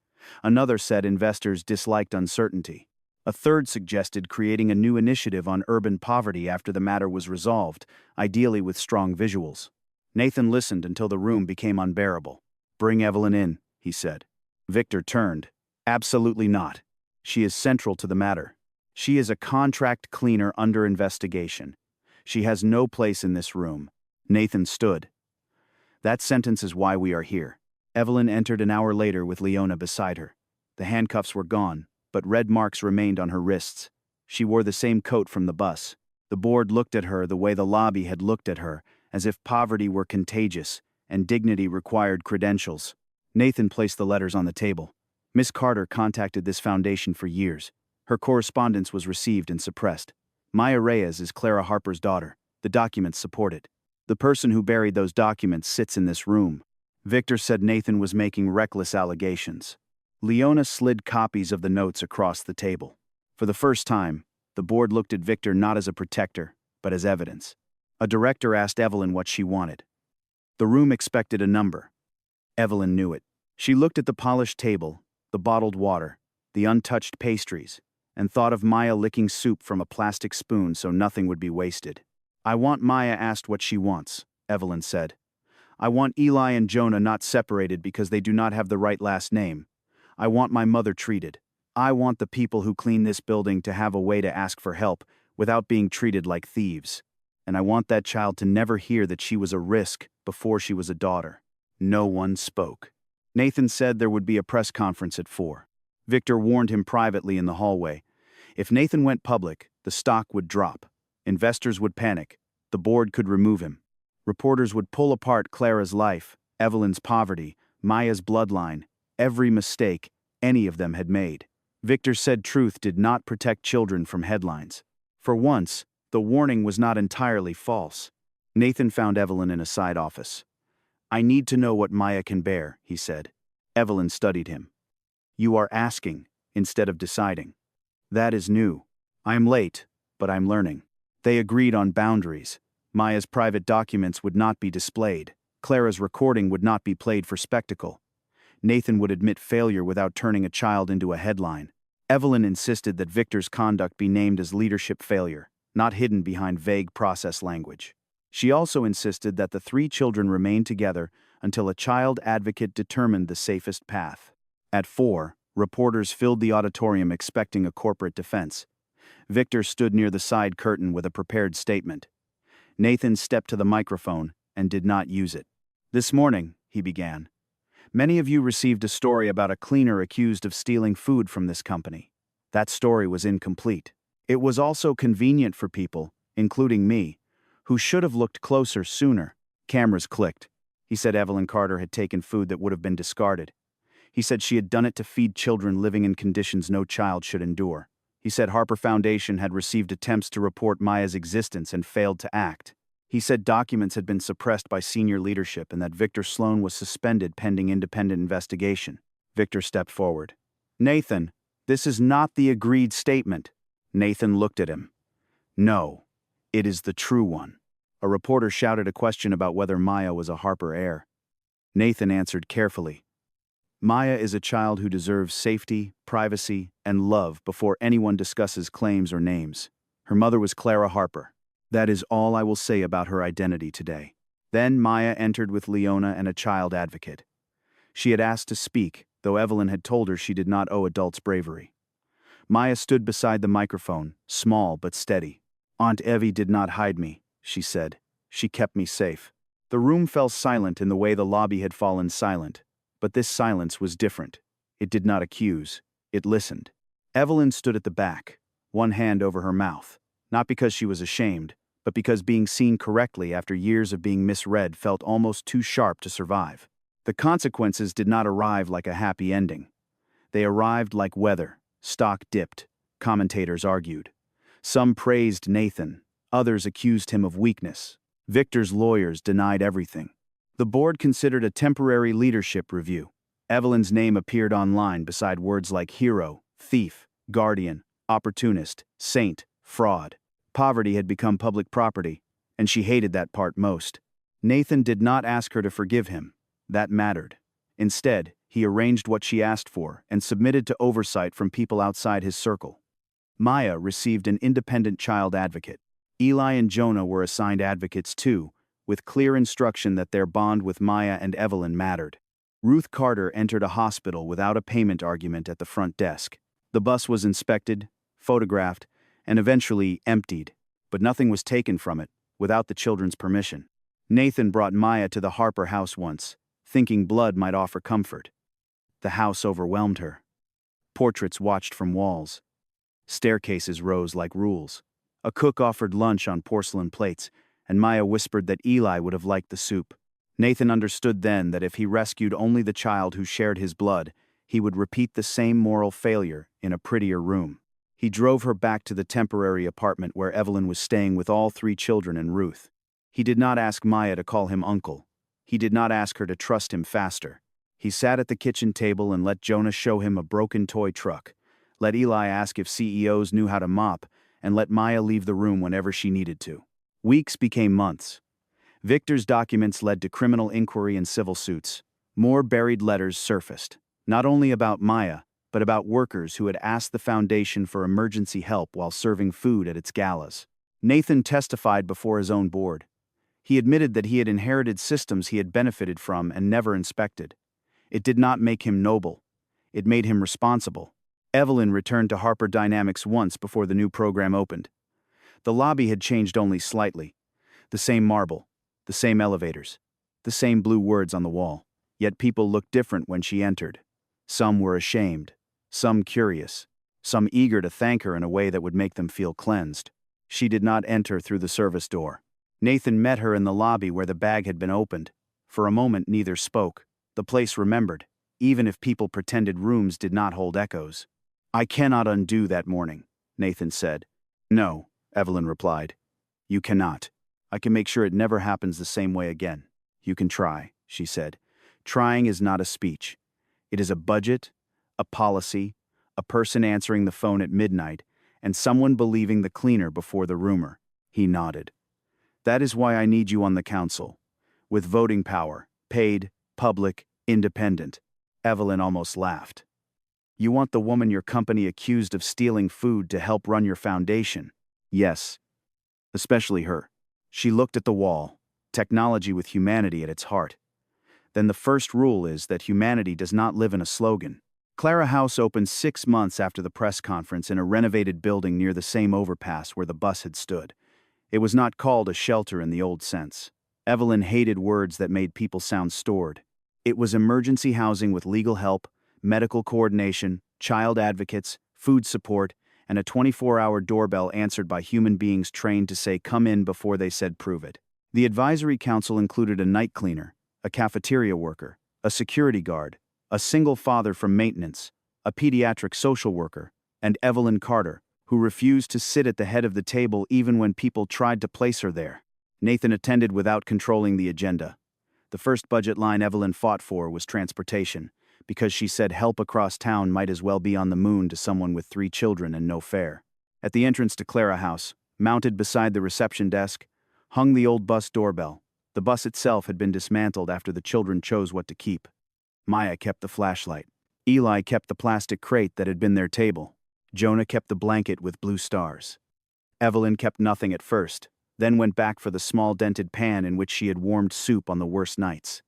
Another said investors disliked uncertainty. A third suggested creating a new initiative on urban poverty after the matter was resolved, ideally with strong visuals. Nathan listened until the room became unbearable. Bring Evelyn in, he said. Victor turned. Absolutely not. She is central to the matter. She is a contract cleaner under investigation. She has no place in this room. Nathan stood. That sentence is why we are here. Evelyn entered an hour later with Leona beside her. The handcuffs were gone, but red marks remained on her wrists. She wore the same coat from the bus. The board looked at her the way the lobby had looked at her, as if poverty were contagious and dignity required credentials. Nathan placed the letters on the table. Miss Carter contacted this foundation for years. Her correspondence was received and suppressed. Maya Reyes is Clara Harper's daughter. The documents support it. The person who buried those documents sits in this room. Victor said Nathan was making reckless allegations. Leona slid copies of the notes across the table. For the first time, The board looked at Victor not as a protector, but as evidence. A director asked Evelyn what she wanted. The room expected a number. Evelyn knew it. She looked at the polished table, the bottled water, the untouched pastries, and thought of Maya licking soup from a plastic spoon so nothing would be wasted. I want Maya asked what she wants, Evelyn said. I want Eli and Jonah not separated because they do not have the right last name. I want my mother treated. I want the people who clean this building to have a way to ask for help without being treated like thieves. And I want that child to never hear that she was a risk before she was a daughter. No one spoke. Nathan said there would be a press conference at 4. Victor warned him privately in the hallway. If Nathan went public, the stock would drop. Investors would panic. The board could remove him. Reporters would pull apart Clara's life, Evelyn's poverty, Maya's bloodline, every mistake any of them had made. Victor said truth did not protect children from headlines. For once, the warning was not entirely false. Nathan found Evelyn in a side office. I need to know what Maya can bear, he said. Evelyn studied him. You are asking, instead of deciding. That is new. I am late, but I'm learning. They agreed on boundaries. Maya's private documents would not be displayed. Clara's recording would not be played for spectacle. Nathan would admit failure without turning a child into a headline. Evelyn insisted that Victor's conduct be named as leadership failure, not hidden behind vague process language. She also insisted that the 3 children remain together until a child advocate determined the safest path. At 4, reporters filled the auditorium expecting a corporate defense. Victor stood near the side curtain with a prepared statement. Nathan stepped to the microphone and did not use it. This morning, he began. Many of you received a story about a cleaner accused of stealing food from this company. That story was incomplete. It was also convenient for people, including me, who should have looked closer sooner. Cameras clicked. He said Evelyn Carter had taken food that would have been discarded. He said she had done it to feed children living in conditions no child should endure. He said Harper Foundation had received attempts to report Maya's existence and failed to act. He said documents had been suppressed by senior leadership and that Victor Sloan was suspended pending independent investigation. Victor stepped forward. Nathan, this is not the agreed statement. Nathan looked at him. No, it is the true one. A reporter shouted a question about whether Maya was a Harper heir. Nathan answered carefully. Maya is a child who deserves safety, privacy, and love before anyone discusses claims or names. Her mother was Clara Harper. That is all I will say about her identity today. Then Maya entered with Leona and a child advocate. She had asked to speak, though Evelyn had told her she did not owe adults bravery. Maya stood beside the microphone, small but steady. Aunt Evie did not hide me, she said. She kept me safe. The room fell silent in the way the lobby had fallen silent. But this silence was different. It did not accuse. It listened. Evelyn stood at the back, one hand over her mouth, not because she was ashamed, but because being seen correctly after years of being misread felt almost too sharp to survive. The consequences did not arrive like a happy ending. They arrived like weather. Stock dipped. Commentators argued. Some praised Nathan. Others accused him of weakness. Victor's lawyers denied everything. The board considered a temporary leadership review. Evelyn's name appeared online beside words like hero, thief, guardian, opportunist, saint, fraud. Poverty had become public property, and she hated that part most. Nathan did not ask her to forgive him. That mattered. Instead, he arranged what she asked for and submitted to oversight from people outside his circle. Maya received an independent child advocate. Eli and Jonah were assigned advocates too, with clear instruction that their bond with Maya and Evelyn mattered. Ruth Carter entered a hospital without a payment argument at the front desk. The bus was inspected, photographed, and eventually emptied, but nothing was taken from it, without the children's permission. Nathan brought Maya to the Harper house once, thinking blood might offer comfort. The house overwhelmed her. Portraits watched from walls. Staircases rose like rules. A cook offered lunch on porcelain plates, and Maya whispered that Eli would have liked the soup. Nathan understood then that if he rescued only the child who shared his blood, he would repeat the same moral failure in a prettier room. He drove her back to the temporary apartment where Evelyn was staying with all 3 children and Ruth. He did not ask Maya to call him uncle. He did not ask her to trust him faster. He sat at the kitchen table and let Jonah show him a broken toy truck, let Eli ask if CEOs knew how to mop, and let Maya leave the room whenever she needed to. Weeks became months. Victor's documents led to criminal inquiry and civil suits. More buried letters surfaced, not only about Maya, but about workers who had asked the foundation for emergency help while serving food at its galas. Nathan testified before his own board. He admitted that he had inherited systems he had benefited from and never inspected. It did not make him noble. It made him responsible. Evelyn returned to Harper Dynamics once before the new program opened. The lobby had changed only slightly. The same marble, the same elevators, the same blue words on the wall. Yet people looked different when she entered. Some were ashamed, some curious, some eager to thank her in a way that would make them feel cleansed. She did not enter through the service door. Nathan met her in the lobby where the bag had been opened. For a moment neither spoke. The place remembered, even if people pretended rooms did not hold echoes. "I cannot undo that morning," Nathan said. "No," Evelyn replied. "You cannot. I can make sure it never happens the same way again." "You can try," she said. "Trying is not a speech. It is a budget, a policy, a person answering the phone at midnight, and someone believing the cleaner before the rumor." He nodded. "That is why I need you on the council. With voting power, paid, public, independent." Evelyn almost laughed. "You want the woman your company accused of stealing food to help run your foundation?" "Yes. Especially her." She looked at the wall, technology with humanity at its heart. "Then the first rule is that humanity does not live in a slogan." Clara House opened 6 months after the press conference in a renovated building near the same overpass where the bus had stood. It was not called a shelter in the old sense. Evelyn hated words that made people sound stored. It was emergency housing with legal help, medical coordination, child advocates, food support, and a 24-hour doorbell answered by human beings trained to say "come in" before they said "prove it." The advisory council included a night cleaner, a cafeteria worker, a security guard, a single father from maintenance, a pediatric social worker, and Evelyn Carter, who refused to sit at the head of the table even when people tried to place her there. Nathan attended without controlling the agenda. The first budget line Evelyn fought for was transportation, because she said help across town might as well be on the moon to someone with 3 children and no fare. At the entrance to Clara House, mounted beside the reception desk, hung the old bus doorbell. The bus itself had been dismantled after the children chose what to keep. Maya kept the flashlight. Eli kept the plastic crate that had been their table. Jonah kept the blanket with blue stars. Evelyn kept nothing at first, then went back for the small dented pan in which she had warmed soup on the worst nights.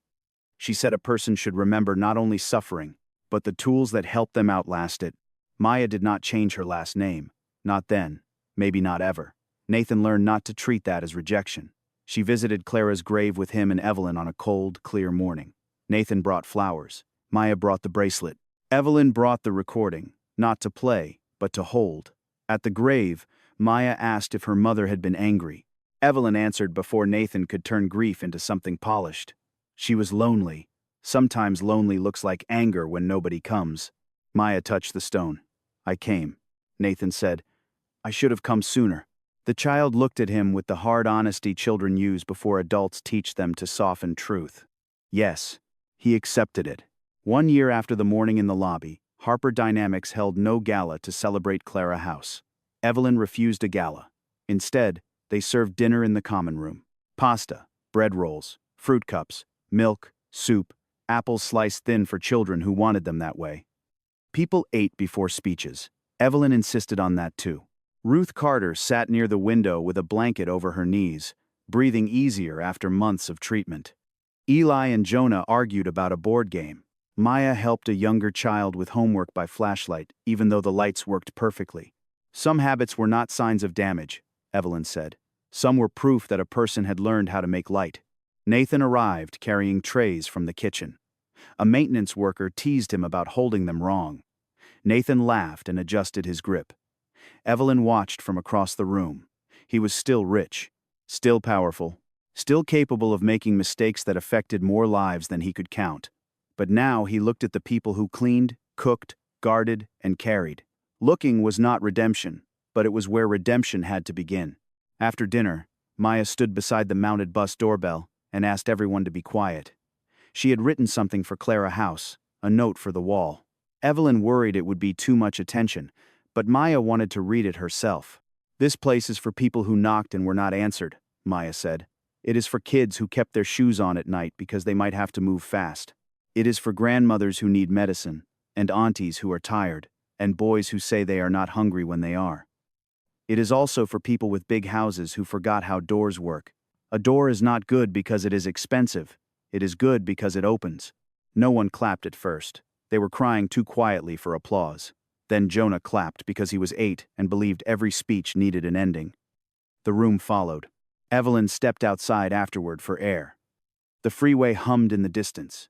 She said a person should remember not only suffering, but the tools that helped them outlast it. Maya did not change her last name. Not then, maybe not ever. Nathan learned not to treat that as rejection. She visited Clara's grave with him and Evelyn on a cold, clear morning. Nathan brought flowers. Maya brought the bracelet. Evelyn brought the recording, not to play, but to hold. At the grave, Maya asked if her mother had been angry. Evelyn answered before Nathan could turn grief into something polished. She was lonely. Sometimes lonely looks like anger when nobody comes. Maya touched the stone. "I came," Nathan said. "I should have come sooner." The child looked at him with the hard honesty children use before adults teach them to soften truth. Yes, he accepted it. 1 year after the morning in the lobby, Harper Dynamics held no gala to celebrate Clara House. Evelyn refused a gala. Instead, they served dinner in the common room. Pasta, bread rolls, fruit cups, milk, soup, apples sliced thin for children who wanted them that way. People ate before speeches. Evelyn insisted on that too. Ruth Carter sat near the window with a blanket over her knees, breathing easier after months of treatment. Eli and Jonah argued about a board game. Maya helped a younger child with homework by flashlight, even though the lights worked perfectly. Some habits were not signs of damage, Evelyn said. Some were proof that a person had learned how to make light. Nathan arrived carrying trays from the kitchen. A maintenance worker teased him about holding them wrong. Nathan laughed and adjusted his grip. Evelyn watched from across the room. He was still rich, still powerful, still capable of making mistakes that affected more lives than he could count. But now he looked at the people who cleaned, cooked, guarded, and carried. Looking was not redemption, but it was where redemption had to begin. After dinner, Maya stood beside the mounted bus doorbell and asked everyone to be quiet. She had written something for Clara House, a note for the wall. Evelyn worried it would be too much attention, but Maya wanted to read it herself. "This place is for people who knocked and were not answered," Maya said. "It is for kids who kept their shoes on at night because they might have to move fast. It is for grandmothers who need medicine, and aunties who are tired, and boys who say they are not hungry when they are. It is also for people with big houses who forgot how doors work. A door is not good because it is expensive. It is good because it opens." No one clapped at first. They were crying too quietly for applause. Then Jonah clapped because he was 8 and believed every speech needed an ending. The room followed. Evelyn stepped outside afterward for air. The freeway hummed in the distance.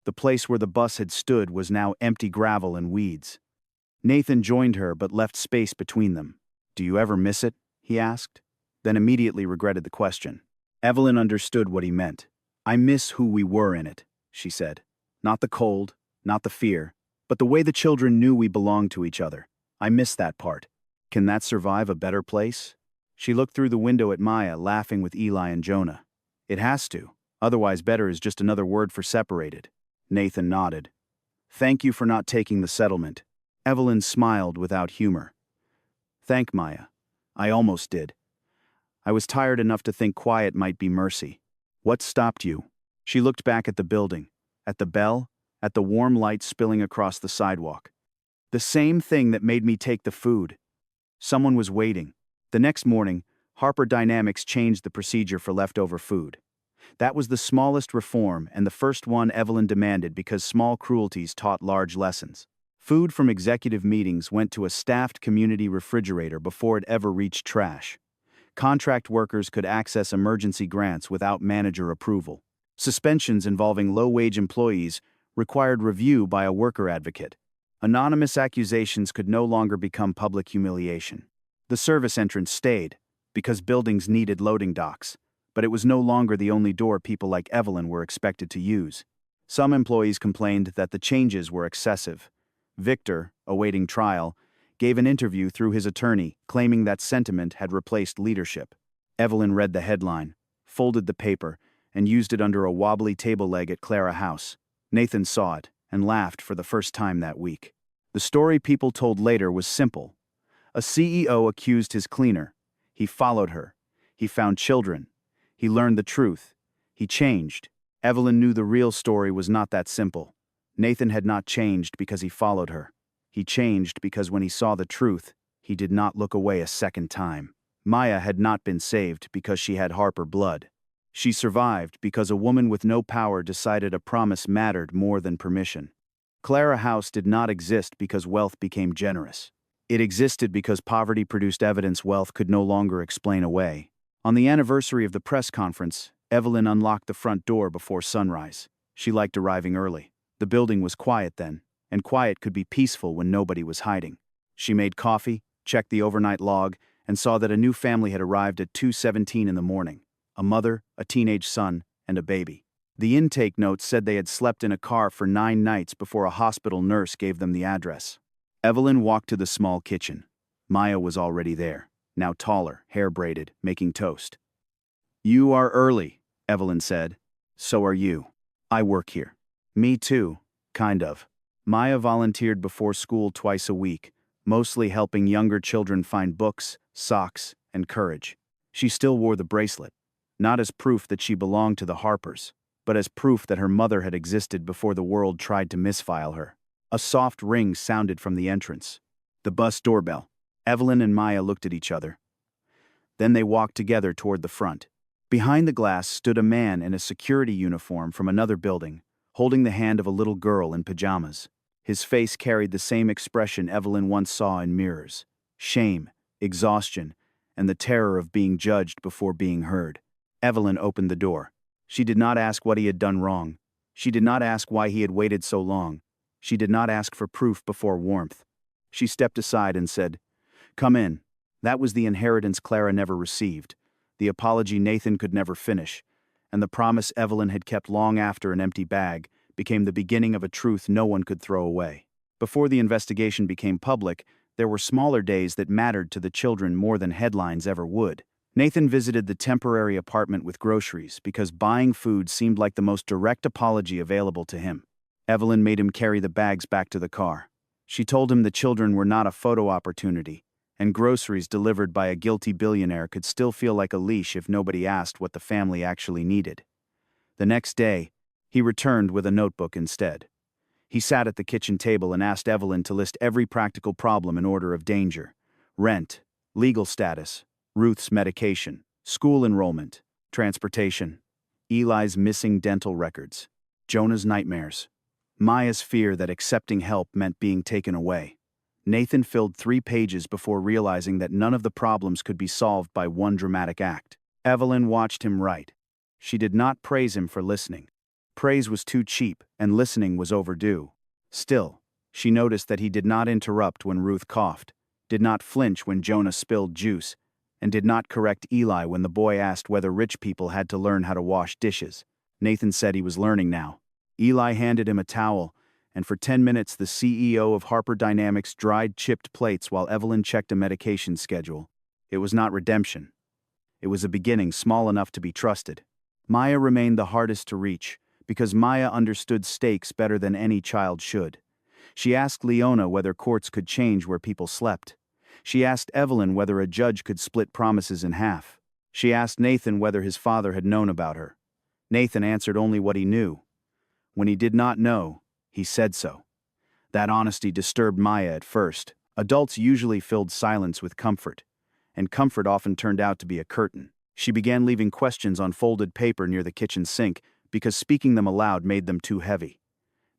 The place where the bus had stood was now empty gravel and weeds. Nathan joined her but left space between them. "Do you ever miss it?" he asked, then immediately regretted the question. Evelyn understood what he meant. "I miss who we were in it," she said. "Not the cold, not the fear, but the way the children knew we belonged to each other. I miss that part. Can that survive a better place?" She looked through the window at Maya, laughing with Eli and Jonah. "It has to. Otherwise, better is just another word for separated." Nathan nodded. "Thank you for not taking the settlement." Evelyn smiled without humor. "Thank Maya. I almost did. I was tired enough to think quiet might be mercy." "What stopped you?" She looked back at the building, at the bell, at the warm light spilling across the sidewalk. "The same thing that made me take the food." Someone was waiting. The next morning, Harper Dynamics changed the procedure for leftover food. That was the smallest reform and the first one Evelyn demanded because small cruelties taught large lessons. Food from executive meetings went to a staffed community refrigerator before it ever reached trash. Contract workers could access emergency grants without manager approval. Suspensions involving low-wage employees required review by a worker advocate. Anonymous accusations could no longer become public humiliation. The service entrance stayed, because buildings needed loading docks, but it was no longer the only door people like Evelyn were expected to use. Some employees complained that the changes were excessive. Victor, awaiting trial, gave an interview through his attorney, claiming that sentiment had replaced leadership. Evelyn read the headline, folded the paper, and used it under a wobbly table leg at Clara House. Nathan saw it and laughed for the first time that week. The story people told later was simple. A CEO accused his cleaner. He followed her. He found children. He learned the truth. He changed. Evelyn knew the real story was not that simple. Nathan had not changed because he followed her. He changed because when he saw the truth, he did not look away a second time. Maya had not been saved because she had Harper blood. She survived because a woman with no power decided a promise mattered more than permission. Clara House did not exist because wealth became generous. It existed because poverty produced evidence wealth could no longer explain away. On the anniversary of the press conference, Evelyn unlocked the front door before sunrise. She liked arriving early. The building was quiet then, and quiet could be peaceful when nobody was hiding. She made coffee, checked the overnight log, and saw that a new family had arrived at 2:17 in the morning. A mother, a teenage son, and a baby. The intake note said they had slept in a car for 9 nights before a hospital nurse gave them the address. Evelyn walked to the small kitchen. Maya was already there, now taller, hair braided, making toast. "You are early," Evelyn said. "So are you. I work here." "Me too, kind of." Maya volunteered before school twice a week, mostly helping younger children find books, socks, and courage. She still wore the bracelet, not as proof that she belonged to the Harpers, but as proof that her mother had existed before the world tried to misfile her. A soft ring sounded from the entrance. The bus doorbell. Evelyn and Maya looked at each other. Then they walked together toward the front. Behind the glass stood a man in a security uniform from another building, holding the hand of a little girl in pajamas. His face carried the same expression Evelyn once saw in mirrors: shame, exhaustion, and the terror of being judged before being heard. Evelyn opened the door. She did not ask what he had done wrong. She did not ask why he had waited so long. She did not ask for proof before warmth. She stepped aside and said, "Come in." That was the inheritance Clara never received, the apology Nathan could never finish, and the promise Evelyn had kept long after an empty bag became the beginning of a truth no one could throw away. Before the investigation became public, there were smaller days that mattered to the children more than headlines ever would. Nathan visited the temporary apartment with groceries because buying food seemed like the most direct apology available to him. Evelyn made him carry the bags back to the car. She told him the children were not a photo opportunity, and groceries delivered by a guilty billionaire could still feel like a leash if nobody asked what the family actually needed. The next day, he returned with a notebook instead. He sat at the kitchen table and asked Evelyn to list every practical problem in order of danger: rent, legal status, Ruth's medication, school enrollment, transportation, Eli's missing dental records, Jonah's nightmares, Maya's fear that accepting help meant being taken away. Nathan filled 3 pages before realizing that none of the problems could be solved by one dramatic act. Evelyn watched him write. She did not praise him for listening. Praise was too cheap, and listening was overdue. Still, she noticed that he did not interrupt when Ruth coughed, did not flinch when Jonah spilled juice, and did not correct Eli when the boy asked whether rich people had to learn how to wash dishes. Nathan said he was learning now. Eli handed him a towel, and for 10 minutes the CEO of Harper Dynamics dried chipped plates while Evelyn checked a medication schedule. It was not redemption. It was a beginning small enough to be trusted. Maya remained the hardest to reach, because Maya understood stakes better than any child should. She asked Leona whether courts could change where people slept. She asked Evelyn whether a judge could split promises in half. She asked Nathan whether his father had known about her. Nathan answered only what he knew. When he did not know, he said so. That honesty disturbed Maya at first. Adults usually filled silence with comfort, and comfort often turned out to be a curtain. She began leaving questions on folded paper near the kitchen sink because speaking them aloud made them too heavy.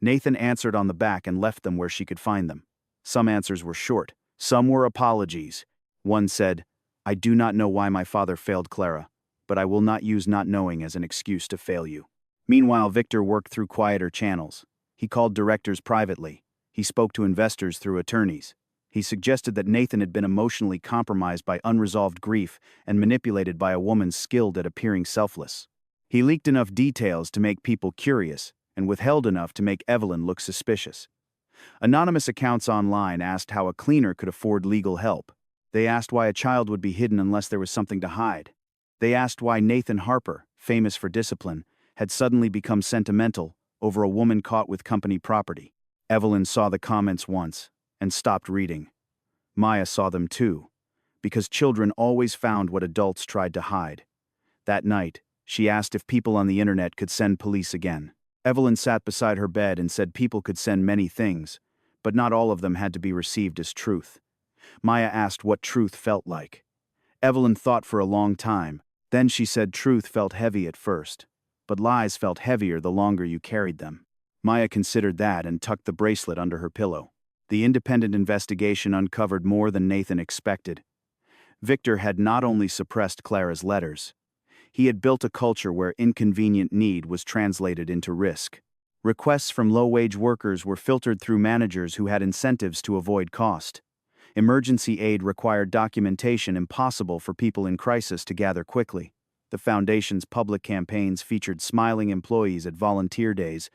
Nathan answered on the back and left them where she could find them. Some answers were short. Some were apologies. One said, "I do not know why my father failed Clara, but I will not use not knowing as an excuse to fail you." Meanwhile, Victor worked through quieter channels. He called directors privately. He spoke to investors through attorneys. He suggested that Nathan had been emotionally compromised by unresolved grief and manipulated by a woman skilled at appearing selfless. He leaked enough details to make people curious and withheld enough to make Evelyn look suspicious. Anonymous accounts online asked how a cleaner could afford legal help. They asked why a child would be hidden unless there was something to hide. They asked why Nathan Harper, famous for discipline, had suddenly become sentimental over a woman caught with company property. Evelyn saw the comments once and stopped reading. Maya saw them too, because children always found what adults tried to hide. That night, she asked if people on the internet could send police again. Evelyn sat beside her bed and said people could send many things, but not all of them had to be received as truth. Maya asked what truth felt like. Evelyn thought for a long time. Then she said truth felt heavy at first, but lies felt heavier the longer you carried them. Maya considered that and tucked the bracelet under her pillow. The independent investigation uncovered more than Nathan expected. Victor had not only suppressed Clara's letters, he had built a culture where inconvenient need was translated into risk. Requests from low-wage workers were filtered through managers who had incentives to avoid cost. Emergency aid required documentation impossible for people in crisis to gather quickly. The foundation's public campaigns featured smiling employees at volunteer days,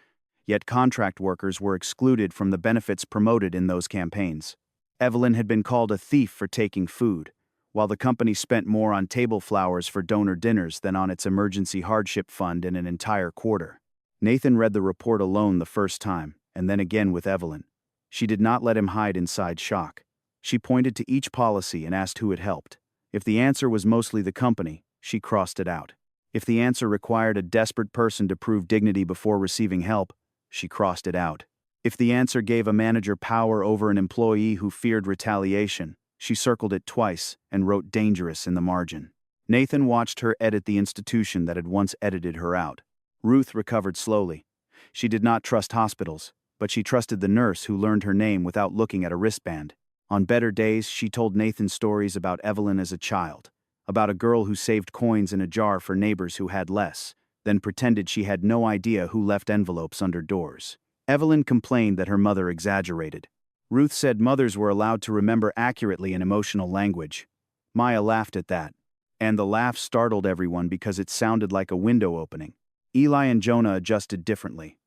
yet contract workers were excluded from the benefits promoted in those campaigns. Evelyn had been called a thief for taking food, while the company spent more on table flowers for donor dinners than on its emergency hardship fund in an entire quarter. Nathan read the report alone the first time, and then again with Evelyn. She did not let him hide inside shock. She pointed to each policy and asked who it helped. If the answer was mostly the company, she crossed it out. If the answer required a desperate person to prove dignity before receiving help, she crossed it out. If the answer gave a manager power over an employee who feared retaliation, she circled it twice and wrote dangerous in the margin. Nathan watched her edit the institution that had once edited her out. Ruth recovered slowly. She did not trust hospitals, but she trusted the nurse who learned her name without looking at a wristband. On better days, she told Nathan stories about Evelyn as a child, about a girl who saved coins in a jar for neighbors who had less, then pretended she had no idea who left envelopes under doors. Evelyn complained that her mother exaggerated. Ruth said mothers were allowed to remember accurately in emotional language. Maya laughed at that, and the laugh startled everyone because it sounded like a window opening. Eli and Jonah adjusted differently.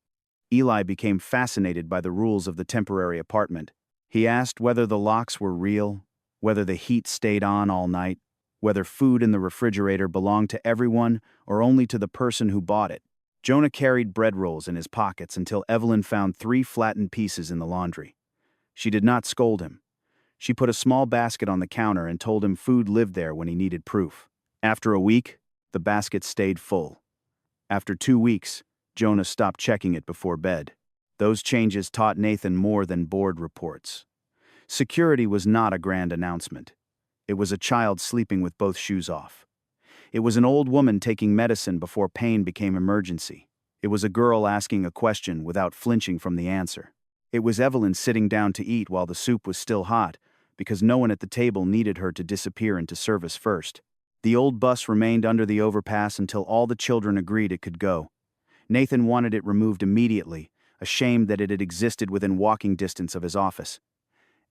Eli became fascinated by the rules of the temporary apartment. He asked whether the locks were real, whether the heat stayed on all night, whether food in the refrigerator belonged to everyone or only to the person who bought it. Jonah carried bread rolls in his pockets until Evelyn found 3 flattened pieces in the laundry. She did not scold him. She put a small basket on the counter and told him food lived there when he needed proof. After a week, the basket stayed full. After 2 weeks, Jonah stopped checking it before bed. Those changes taught Nathan more than board reports. Security was not a grand announcement. It was a child sleeping with both shoes off. It was an old woman taking medicine before pain became emergency. It was a girl asking a question without flinching from the answer. It was Evelyn sitting down to eat while the soup was still hot, because no one at the table needed her to disappear into service first. The old bus remained under the overpass until all the children agreed it could go. Nathan wanted it removed immediately, ashamed that it had existed within walking distance of his office.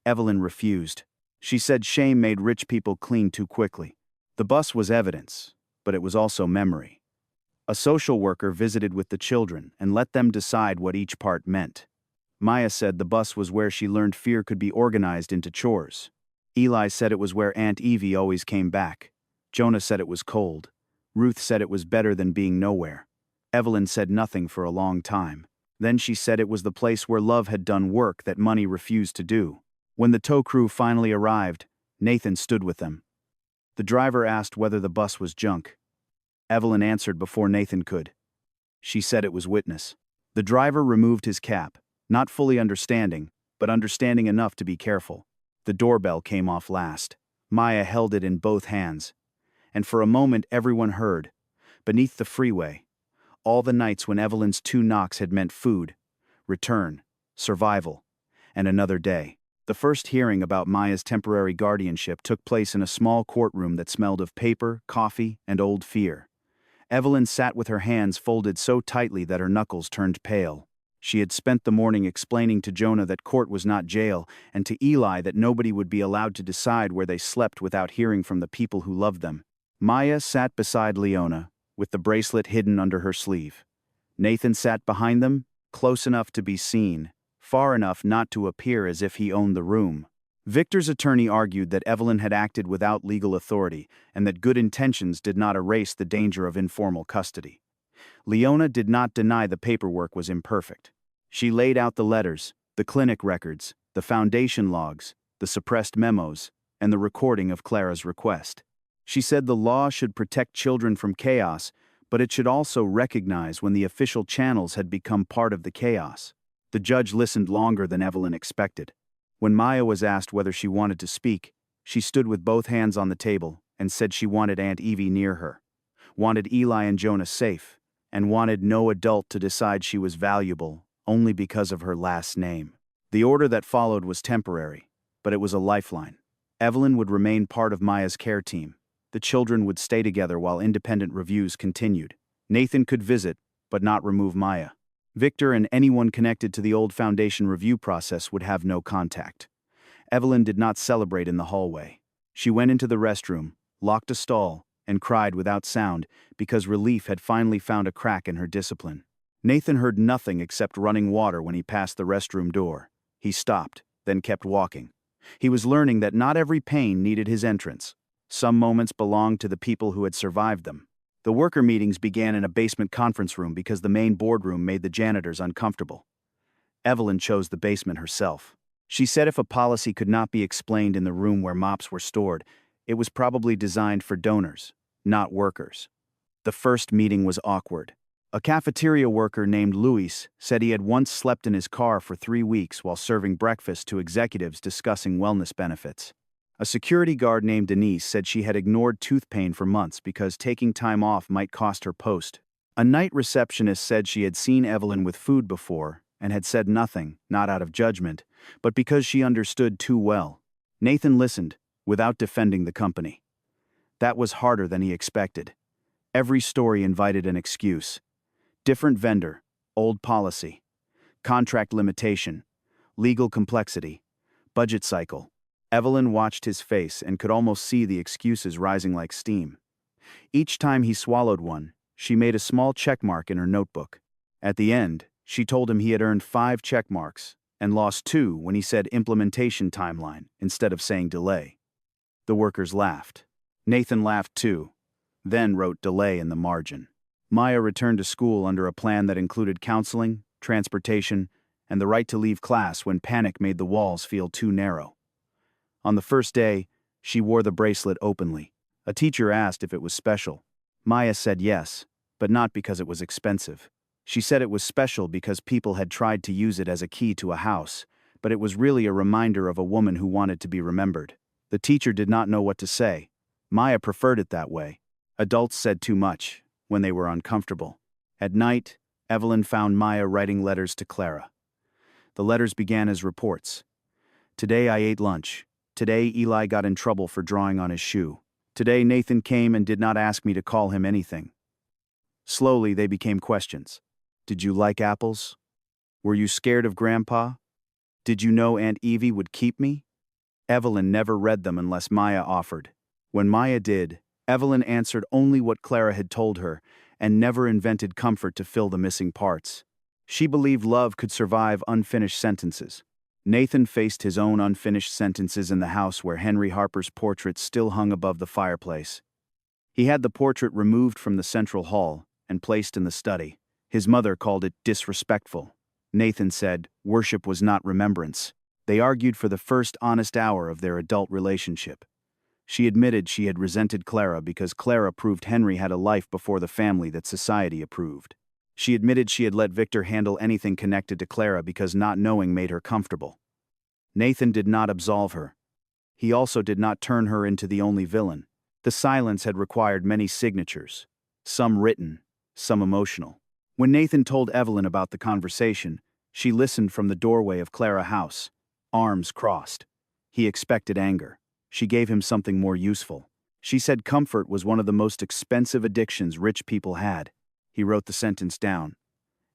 Evelyn refused. She said shame made rich people clean too quickly. The bus was evidence, but it was also memory. A social worker visited with the children and let them decide what each part meant. Maya said the bus was where she learned fear could be organized into chores. Eli said it was where Aunt Evie always came back. Jonah said it was cold. Ruth said it was better than being nowhere. Evelyn said nothing for a long time. Then she said it was the place where love had done work that money refused to do. When the tow crew finally arrived, Nathan stood with them. The driver asked whether the bus was junk. Evelyn answered before Nathan could. She said it was witness. The driver removed his cap, not fully understanding, but understanding enough to be careful. The doorbell came off last. Maya held it in both hands. And for a moment everyone heard, beneath the freeway, all the nights when Evelyn's 2 knocks had meant food, return, survival, and another day. The first hearing about Maya's temporary guardianship took place in a small courtroom that smelled of paper, coffee, and old fear. Evelyn sat with her hands folded so tightly that her knuckles turned pale. She had spent the morning explaining to Jonah that court was not jail, and to Eli that nobody would be allowed to decide where they slept without hearing from the people who loved them. Maya sat beside Leona, with the bracelet hidden under her sleeve. Nathan sat behind them, close enough to be seen, far enough not to appear as if he owned the room. Victor's attorney argued that Evelyn had acted without legal authority and that good intentions did not erase the danger of informal custody. Leona did not deny the paperwork was imperfect. She laid out the letters, the clinic records, the foundation logs, the suppressed memos, and the recording of Clara's request. She said the law should protect children from chaos, but it should also recognize when the official channels had become part of the chaos. The judge listened longer than Evelyn expected. When Maya was asked whether she wanted to speak, she stood with both hands on the table and said she wanted Aunt Evie near her, wanted Eli and Jonah safe, and wanted no adult to decide she was valuable only because of her last name. The order that followed was temporary, but it was a lifeline. Evelyn would remain part of Maya's care team. The children would stay together while independent reviews continued. Nathan could visit, but not remove Maya. Victor and anyone connected to the old foundation review process would have no contact. Evelyn did not celebrate in the hallway. She went into the restroom, locked a stall, and cried without sound because relief had finally found a crack in her discipline. Nathan heard nothing except running water when he passed the restroom door. He stopped, then kept walking. He was learning that not every pain needed his entrance. Some moments belonged to the people who had survived them. The worker meetings began in a basement conference room because the main boardroom made the janitors uncomfortable. Evelyn chose the basement herself. She said if a policy could not be explained in the room where mops were stored, it was probably designed for donors, not workers. The first meeting was awkward. A cafeteria worker named Luis said he had once slept in his car for 3 weeks while serving breakfast to executives discussing wellness benefits. A security guard named Denise said she had ignored tooth pain for months because taking time off might cost her post. A night receptionist said she had seen Evelyn with food before and had said nothing, not out of judgment, but because she understood too well. Nathan listened, without defending the company. That was harder than he expected. Every story invited an excuse. Different vendor, old policy, contract limitation, legal complexity, budget cycle. Evelyn watched his face and could almost see the excuses rising like steam. Each time he swallowed one, she made a small check mark in her notebook. At the end, she told him he had earned 5 check marks and lost 2 when he said implementation timeline instead of saying delay. The workers laughed. Nathan laughed too, then wrote delay in the margin. Maya returned to school under a plan that included counseling, transportation, and the right to leave class when panic made the walls feel too narrow. On the first day, she wore the bracelet openly. A teacher asked if it was special. Maya said yes, but not because it was expensive. She said it was special because people had tried to use it as a key to a house, but it was really a reminder of a woman who wanted to be remembered. The teacher did not know what to say. Maya preferred it that way. Adults said too much when they were uncomfortable. At night, Evelyn found Maya writing letters to Clara. The letters began as reports. Today I ate lunch. Today Eli got in trouble for drawing on his shoe. Today Nathan came and did not ask me to call him anything. Slowly they became questions. Did you like apples? Were you scared of Grandpa? Did you know Aunt Evie would keep me? Evelyn never read them unless Maya offered. When Maya did, Evelyn answered only what Clara had told her and never invented comfort to fill the missing parts. She believed love could survive unfinished sentences. Nathan faced his own unfinished sentences in the house where Henry Harper's portrait still hung above the fireplace. He had the portrait removed from the central hall and placed in the study. His mother called it disrespectful. Nathan said worship was not remembrance. They argued for the first honest hour of their adult relationship. She admitted she had resented Clara because Clara proved Henry had a life before the family that society approved. She admitted she had let Victor handle anything connected to Clara because not knowing made her comfortable. Nathan did not absolve her. He also did not turn her into the only villain. The silence had required many signatures, some written, some emotional. When Nathan told Evelyn about the conversation, she listened from the doorway of Clara House, arms crossed. He expected anger. She gave him something more useful. She said comfort was one of the most expensive addictions rich people had. He wrote the sentence down.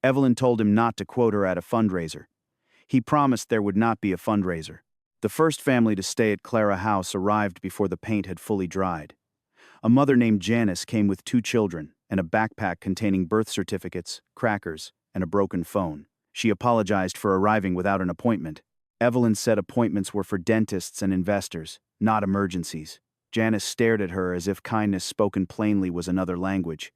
Evelyn told him not to quote her at a fundraiser. He promised there would not be a fundraiser. The first family to stay at Clara House arrived before the paint had fully dried. A mother named Janice came with 2 children and a backpack containing birth certificates, crackers, and a broken phone. She apologized for arriving without an appointment. Evelyn said appointments were for dentists and investors, not emergencies. Janice stared at her as if kindness spoken plainly was another language.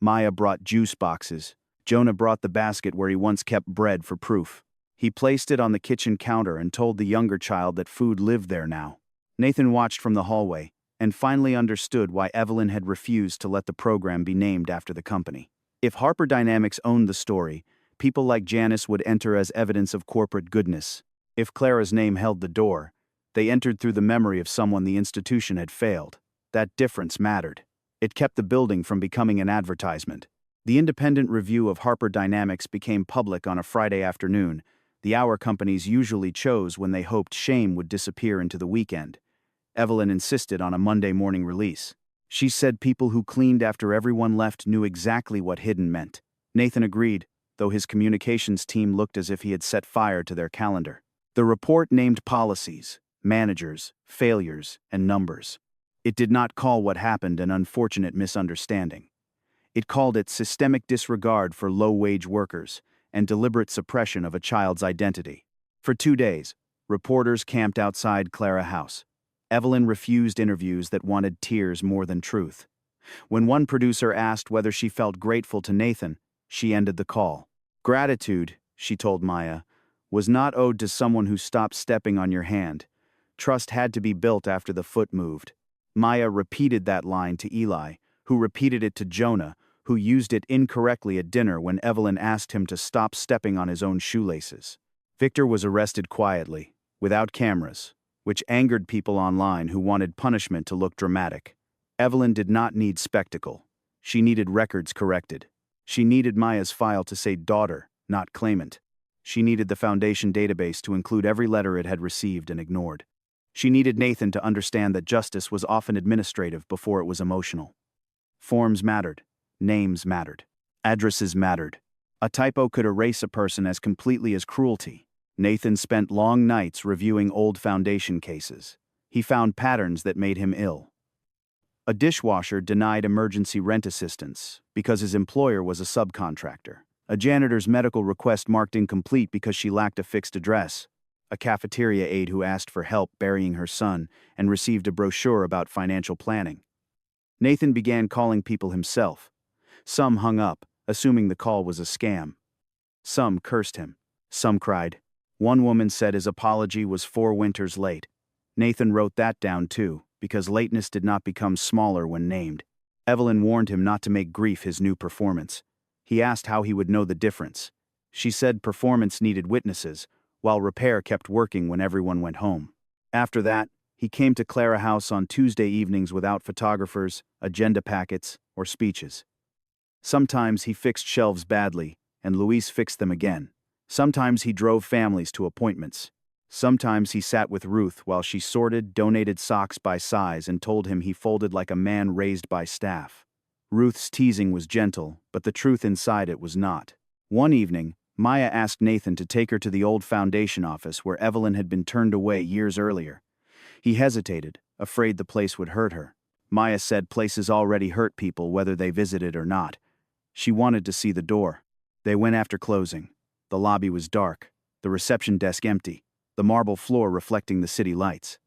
Maya brought juice boxes. Jonah brought the basket where he once kept bread for proof. He placed it on the kitchen counter and told the younger child that food lived there now. Nathan watched from the hallway and finally understood why Evelyn had refused to let the program be named after the company. If Harper Dynamics owned the story, people like Janice would enter as evidence of corporate goodness. If Clara's name held the door, they entered through the memory of someone the institution had failed. That difference mattered. It kept the building from becoming an advertisement. The independent review of Harper Dynamics became public on a Friday afternoon, the hour companies usually chose when they hoped shame would disappear into the weekend. Evelyn insisted on a Monday morning release. She said people who cleaned after everyone left knew exactly what hidden meant. Nathan agreed, though his communications team looked as if he had set fire to their calendar. The report named policies, managers, failures, and numbers. It did not call what happened an unfortunate misunderstanding. It called it systemic disregard for low-wage workers and deliberate suppression of a child's identity. For 2 days, reporters camped outside Clara House. Evelyn refused interviews that wanted tears more than truth. When one producer asked whether she felt grateful to Nathan, she ended the call. Gratitude, she told Maya, was not owed to someone who stopped stepping on your hand. Trust had to be built after the foot moved. Maya repeated that line to Eli, who repeated it to Jonah, who used it incorrectly at dinner when Evelyn asked him to stop stepping on his own shoelaces. Victor was arrested quietly, without cameras, which angered people online who wanted punishment to look dramatic. Evelyn did not need spectacle. She needed records corrected. She needed Maya's file to say daughter, not claimant. She needed the foundation database to include every letter it had received and ignored. She needed Nathan to understand that justice was often administrative before it was emotional. Forms mattered. Names mattered. Addresses mattered. A typo could erase a person as completely as cruelty. Nathan spent long nights reviewing old foundation cases. He found patterns that made him ill. A dishwasher denied emergency rent assistance because his employer was a subcontractor. A janitor's medical request marked incomplete because she lacked a fixed address. A cafeteria aide who asked for help burying her son and received a brochure about financial planning. Nathan began calling people himself. Some hung up, assuming the call was a scam. Some cursed him. Some cried. One woman said his apology was 4 winters late. Nathan wrote that down too, because lateness did not become smaller when named. Evelyn warned him not to make grief his new performance. He asked how he would know the difference. She said performance needed witnesses, while repair kept working when everyone went home. After that, he came to Clara House on Tuesday evenings without photographers, agenda packets, or speeches. Sometimes he fixed shelves badly, and Louise fixed them again. Sometimes he drove families to appointments. Sometimes he sat with Ruth while she sorted, donated socks by size and told him he folded like a man raised by staff. Ruth's teasing was gentle, but the truth inside it was not. One evening, Maya asked Nathan to take her to the old foundation office where Evelyn had been turned away years earlier. He hesitated, afraid the place would hurt her. Maya said places already hurt people whether they visited or not. She wanted to see the door. They went after closing. The lobby was dark, the reception desk empty, the marble floor reflecting the city lights.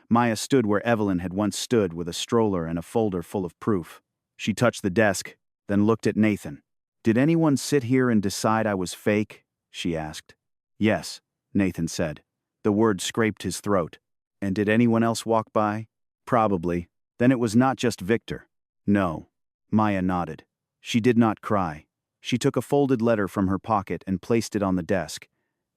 Maya stood where Evelyn had once stood with a stroller and a folder full of proof. She touched the desk, then looked at Nathan. "Did anyone sit here and decide I was fake?" she asked. "Yes," Nathan said. The word scraped his throat. "And did anyone else walk by?" "Probably. Then it was not just Victor." "No." Maya nodded. She did not cry. She took a folded letter from her pocket and placed it on the desk.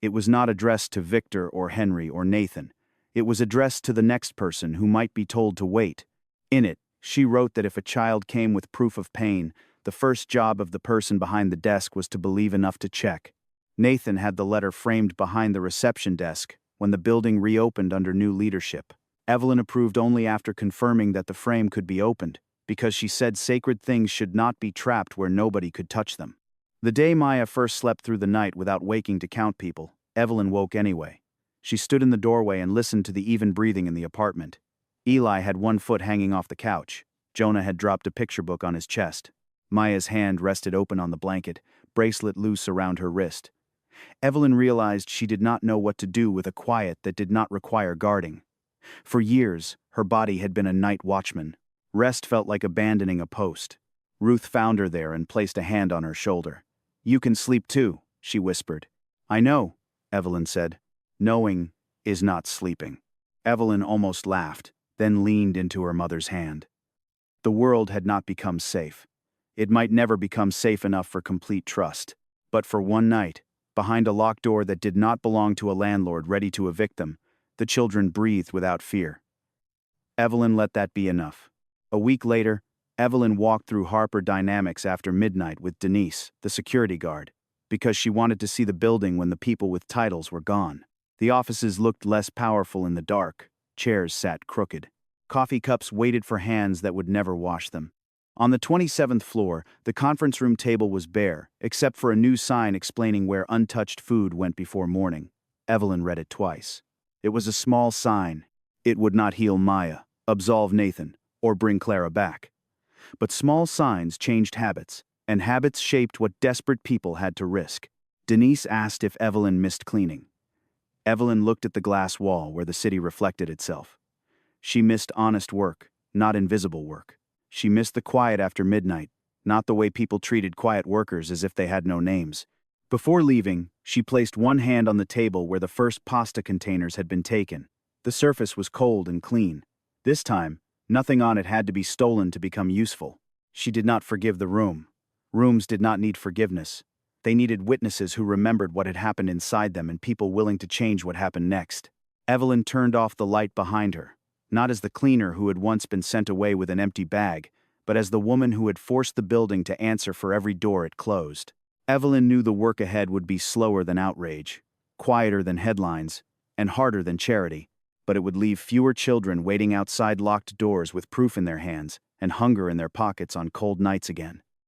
It was not addressed to Victor or Henry or Nathan. It was addressed to the next person who might be told to wait. In it, she wrote that if a child came with proof of pain, the first job of the person behind the desk was to believe enough to check. Nathan had the letter framed behind the reception desk when the building reopened under new leadership. Evelyn approved only after confirming that the frame could be opened, because she said sacred things should not be trapped where nobody could touch them. The day Maya first slept through the night without waking to count people, Evelyn woke anyway. She stood in the doorway and listened to the even breathing in the apartment. Eli had one foot hanging off the couch. Jonah had dropped a picture book on his chest. Maya's hand rested open on the blanket, bracelet loose around her wrist. Evelyn realized she did not know what to do with a quiet that did not require guarding. For years, her body had been a night watchman. Rest felt like abandoning a post. Ruth found her there and placed a hand on her shoulder. "You can sleep too," she whispered. "I know," Evelyn said. "Knowing is not sleeping." Evelyn almost laughed, then leaned into her mother's hand. The world had not become safe. It might never become safe enough for complete trust. But for one night, behind a locked door that did not belong to a landlord ready to evict them, the children breathed without fear. Evelyn let that be enough. A week later, Evelyn walked through Harper Dynamics after midnight with Denise, the security guard, because she wanted to see the building when the people with titles were gone. The offices looked less powerful in the dark. Chairs sat crooked. Coffee cups waited for hands that would never wash them. On the 27th floor, the conference room table was bare, except for a new sign explaining where untouched food went before morning. Evelyn read it twice. It was a small sign. It would not heal Maya, absolve Nathan, or bring Clara back. But small signs changed habits, and habits shaped what desperate people had to risk. Denise asked if Evelyn missed cleaning. Evelyn looked at the glass wall where the city reflected itself. She missed honest work, not invisible work. She missed the quiet after midnight, not the way people treated quiet workers as if they had no names. Before leaving, she placed one hand on the table where the first pasta containers had been taken. The surface was cold and clean. This time, nothing on it had to be stolen to become useful. She did not forgive the room. Rooms did not need forgiveness. They needed witnesses who remembered what had happened inside them and people willing to change what happened next. Evelyn turned off the light behind her, not as the cleaner who had once been sent away with an empty bag, but as the woman who had forced the building to answer for every door it closed. Evelyn knew the work ahead would be slower than outrage, quieter than headlines, and harder than charity, but it would leave fewer children waiting outside locked doors with proof in their hands and hunger in their pockets on cold nights again.